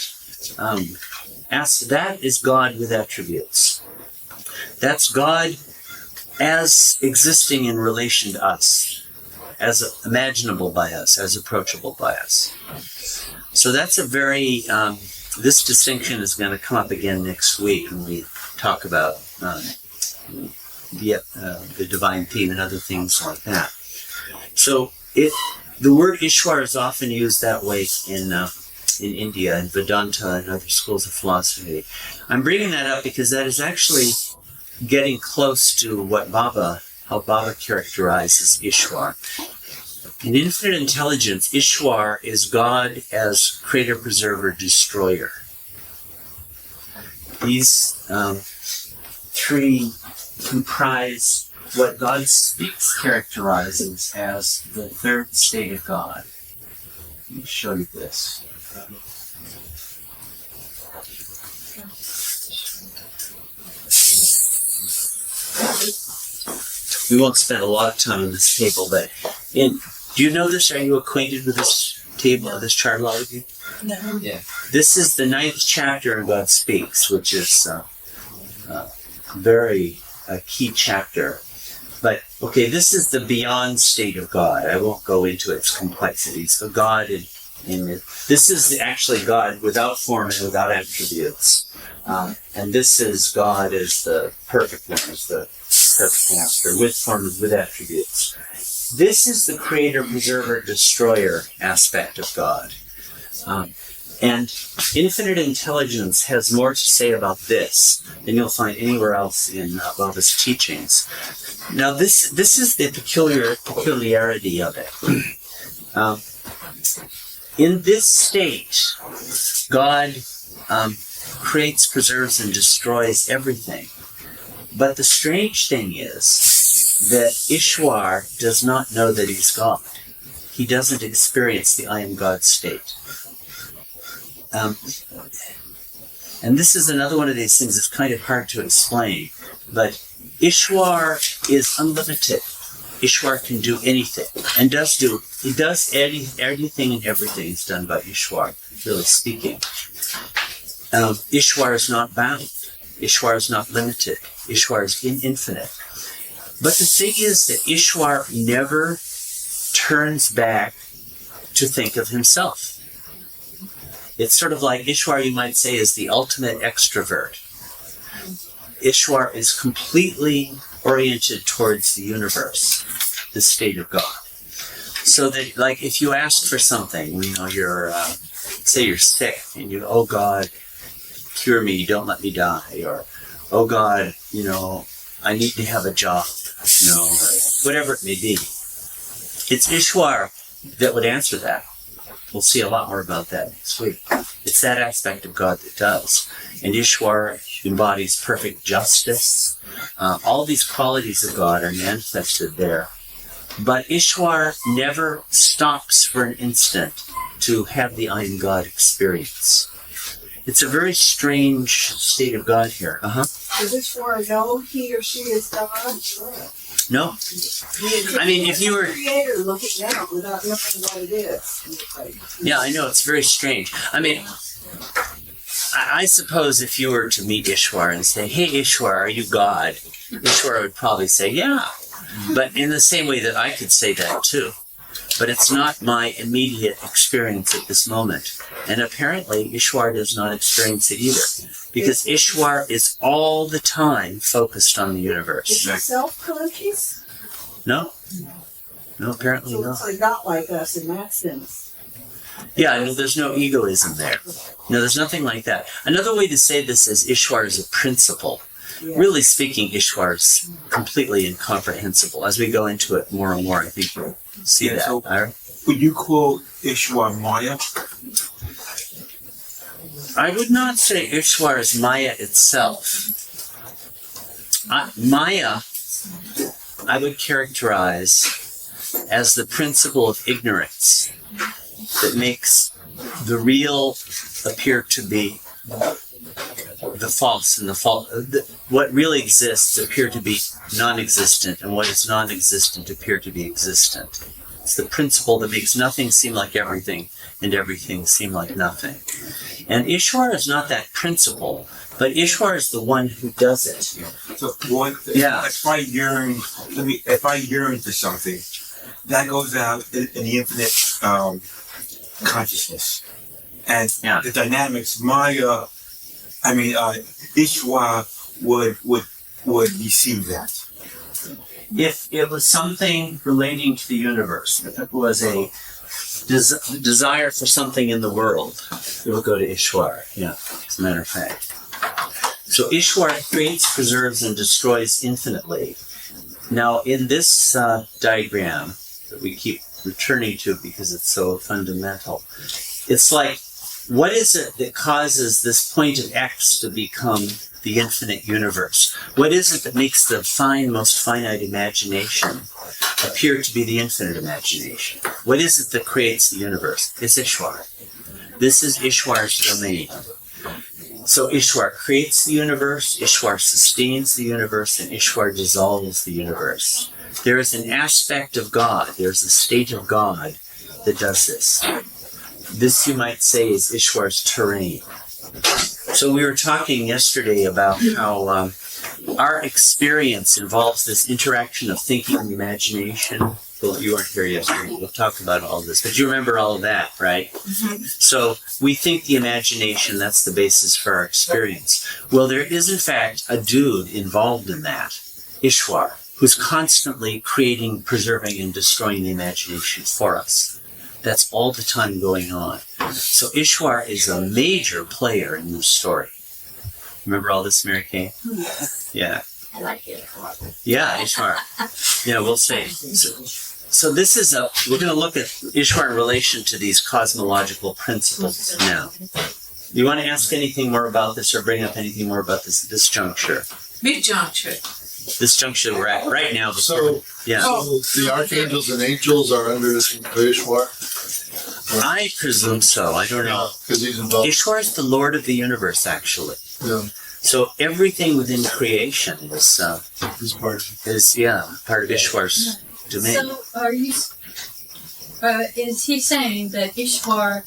that is God with attributes. That's God as existing in relation to us, as imaginable by us, as approachable by us. So that's a very, this distinction is going to come up again next week when we talk about the divine theme and other things like that. So the word Ishwar is often used that way in India, in Vedanta and other schools of philosophy. I'm bringing that up because that is actually getting close to how Baba characterizes Ishwar. In infinite intelligence, Ishwar is God as creator, preserver, destroyer. these three comprise what God speaks characterizes as the third state of God. Let me show you this. We won't spend a lot of time on this table, but do you know this? Are you acquainted with this table, this chart, a lot of you? No. Yeah. This is the 9th chapter in God Speaks, which is very key chapter. But, okay, this is the beyond state of God. I won't go into its complexities. So God this is actually God without form and without attributes. And this is God as the perfect one, as the perfect master, with form and with attributes. This is the creator, preserver, destroyer aspect of God. And infinite intelligence has more to say about this than you'll find anywhere else in Bob's teachings. Now, this is the peculiarity of it. In this state, God creates, preserves, and destroys everything. But the strange thing is that Ishwar does not know that he's God. He doesn't experience the I am God state. And this is another one of these things that's kind of hard to explain. But Ishwar is unlimited. Ishwar can do anything, and he does anything and everything is done by Ishwar, really speaking. Ishwar is not bound. Ishwar is not limited. Ishwar is infinite. But the thing is that Ishwar never turns back to think of himself. It's sort of like Ishwar, you might say, is the ultimate extrovert. Ishwar is completely oriented towards the universe, the state of God. So that, like, if you ask for something, you're, say you're sick, and you, oh God, cure me, don't let me die, or, oh God, I need to have a job, or whatever it may be. It's Ishwar that would answer that. We'll see a lot more about that next week. It's that aspect of God that does. And Ishwar embodies perfect justice. All these qualities of God are manifested there. But Ishwar never stops for an instant to have the I am God experience. It's a very strange state of God here. Does Ishwar know he or she is God? No. I mean, if you were creator looking down without knowing what it is. Yeah, I know, it's very strange. I mean, I suppose if you were to meet Ishwar and say, hey Ishwar, are you God? Ishwar would probably say, yeah. But in the same way that I could say that too. But it's not my immediate experience at this moment. And apparently Ishwar does not experience it either. Because Ishwar is all the time focused on the universe. Is it self-conscious? No. No, apparently So not. it's like not like us in that sense. Yeah, no, there's no egoism there. No, there's nothing like that. Another way to say this is Ishwar is a principle. Yeah. Really speaking, Ishwar is completely incomprehensible. As we go into it more and more, I think we'll see that. So, would you call Ishwar Maya? I would not say Ishwar is Maya itself. Maya, I would characterize as the principle of ignorance that makes the real appear to be the false, and what really exists appear to be non-existent, and what is non-existent appear to be existent. It's the principle that makes nothing seem like everything, and everything seem like nothing. And Ishwar is not that principle, but Ishwar is the one who does it. So if I yearn for something, that goes out in the infinite consciousness. And the dynamics, Ishwar would receive that. If it was something relating to the universe, if it was a desire for something in the world, it would go to Ishwar, as a matter of fact. So Ishwar creates, preserves, and destroys infinitely. Now, in this diagram that we keep returning to because it's so fundamental, it's like what is it that causes this point of X to become the infinite universe? What is it that makes the most finite imagination appear to be the infinite imagination? What is it that creates the universe? It's Ishwar. This is Ishwar's domain. So Ishwar creates the universe, Ishwar sustains the universe, and Ishwar dissolves the universe. There is an aspect of God, there's a state of God that does this. This, you might say, is Ishwar's terrain. So we were talking yesterday about how our experience involves this interaction of thinking and imagination. Well, you weren't here yesterday. We'll talk about all this. But you remember all of that, right? Mm-hmm. So we think the imagination, that's the basis for our experience. Well, there is, in fact, a dude involved in that, Ishwar, who's constantly creating, preserving, and destroying the imagination for us. That's all the time going on. So Ishwar is a major player in this story. Remember all this, Mary Kay? Yeah. I like it. Yeah, Ishwar. Yeah, we'll see. So this is we're going to look at Ishwar in relation to these cosmological principles now. Do you want to ask anything more about this or bring up anything more about this juncture? Big juncture. This juncture we're at right now. So the archangels and angels are under Ishwar? I presume so. I don't know. Because he's involved. Ishwar is the Lord of the universe, actually. Yeah. So everything within creation is part of Ishwar's domain. So are you? Is he saying that Ishwar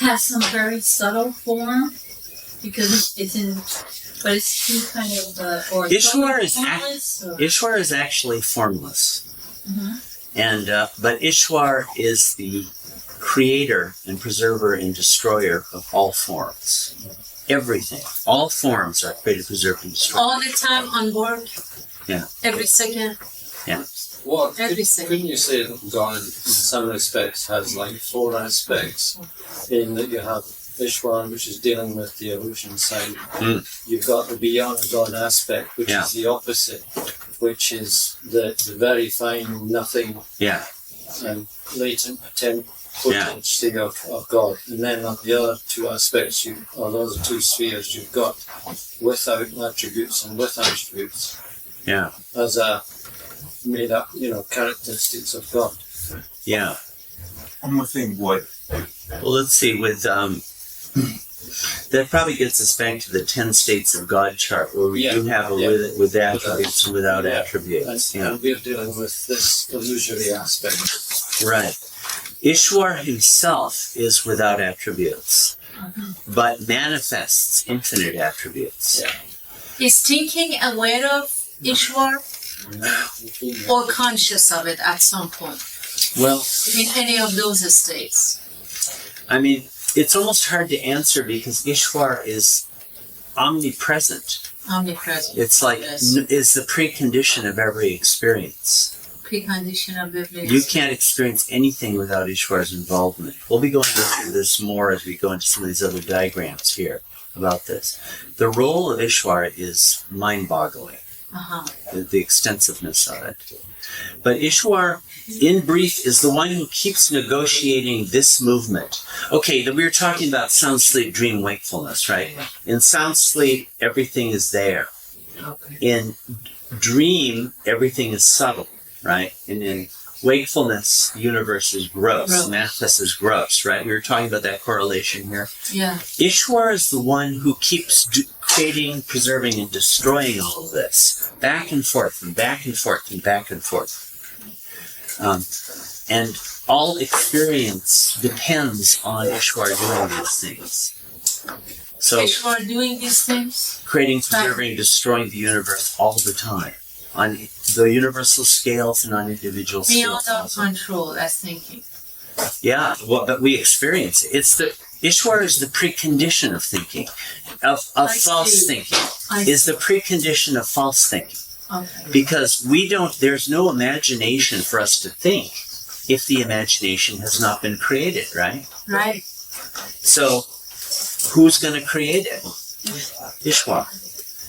has some very subtle form because it's in, but it's too kind of or Ishwar is actually formless, and but Ishwar is the creator and preserver and destroyer of all forms. Everything. All forms are created, preserved, and destroyed. All the time on board? Yeah. Every second? Yeah. Well, couldn't you say that God, in some respects, has like 4 aspects? In that you have Ishwar, which is dealing with the illusion side. You've got the beyond God aspect, which is the opposite, which is the very fine nothing and latent potency of God. And then on the other 2 aspects, or those 2 spheres, you've got without attributes and with attributes. Yeah. As a made up, characteristics of God. Yeah. One more thing, what? Well, let's see, with that probably gets us back to the 10 states of God chart, where we do have with attributes and without attributes. And we're dealing with this illusory aspect. Right. Ishwar himself is without attributes, but manifests infinite attributes. Yeah. Is thinking aware of Ishwar or conscious of it at some point? Well, in any of those states? I mean, it's almost hard to answer because Ishwar is omnipresent. Omnipresent. It's like, is the precondition of every experience. Precondition of every You can't experience anything without Ishwar's involvement. We'll be going into this more as we go into some of these other diagrams here about this. The role of Ishwar is mind-boggling, the extensiveness of it. But Ishwar, in brief, is the one who keeps negotiating this movement. Okay, we were talking about sound, sleep, dream, wakefulness, right? In sound sleep, everything is there. In dream, everything is subtle, right? And in wakefulness, the universe is gross, manifest as gross, right? We were talking about that correlation here. Yeah. Ishwar is the one who keeps creating, preserving, and destroying all of this, back and forth, and back and forth, and back and forth. And all experience depends on Ishwar doing these things. So Ishwar doing these things? Creating, preserving, destroying the universe all the time. On the universal scales and on individual Beyond scales. our control, that's thinking. Yeah, well, but we experience it. Ishwar is the precondition of thinking, of false thinking. Is the precondition of false thinking. Okay. Because there's no imagination for us to think if the imagination has not been created, right? Right. So, who's going to create it? Ishwar.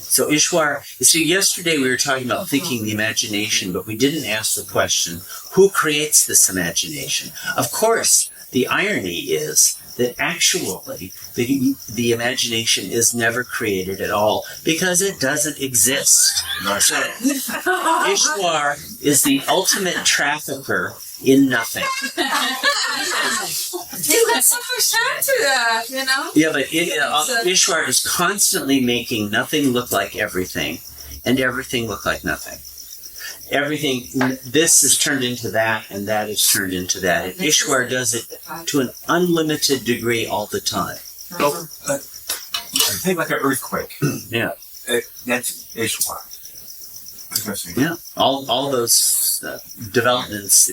So Ishwar, you see, yesterday we were talking about thinking the imagination, but we didn't ask the question, who creates this imagination? Of course, The irony is that actually the imagination is never created at all because it doesn't exist. So Ishwar is the ultimate trafficker in nothing. You got so much time to that, you know? Yeah, but Ishwar is constantly making nothing look like everything and everything look like nothing. Everything, this is turned into that, and that is turned into that. And Ishwar does it to an unlimited degree all the time. So, think like an earthquake. Yeah. That's Ishwar. Yeah, all those developments.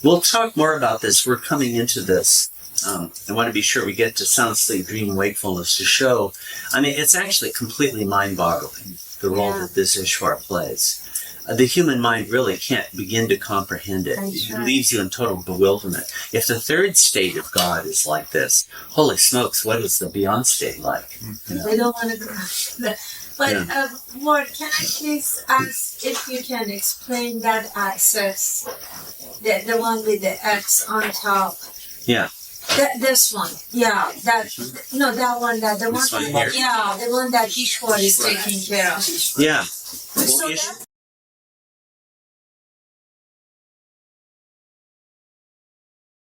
We'll talk more about this. We're coming into this. I want to be sure we get to sound, sleep, dream, wakefulness to show. I mean, it's actually completely mind-boggling, the role that this Ishwar plays. The human mind really can't begin to comprehend it. It leaves you in total bewilderment. If the third state of God is like this, holy smokes, what is the beyond state like? You know? We don't want to go there. But, Ward, can I please ask if you can explain that access, the one with the X on top? Yeah. This one, yeah, the one that Ishwar is taking care of. Yeah. So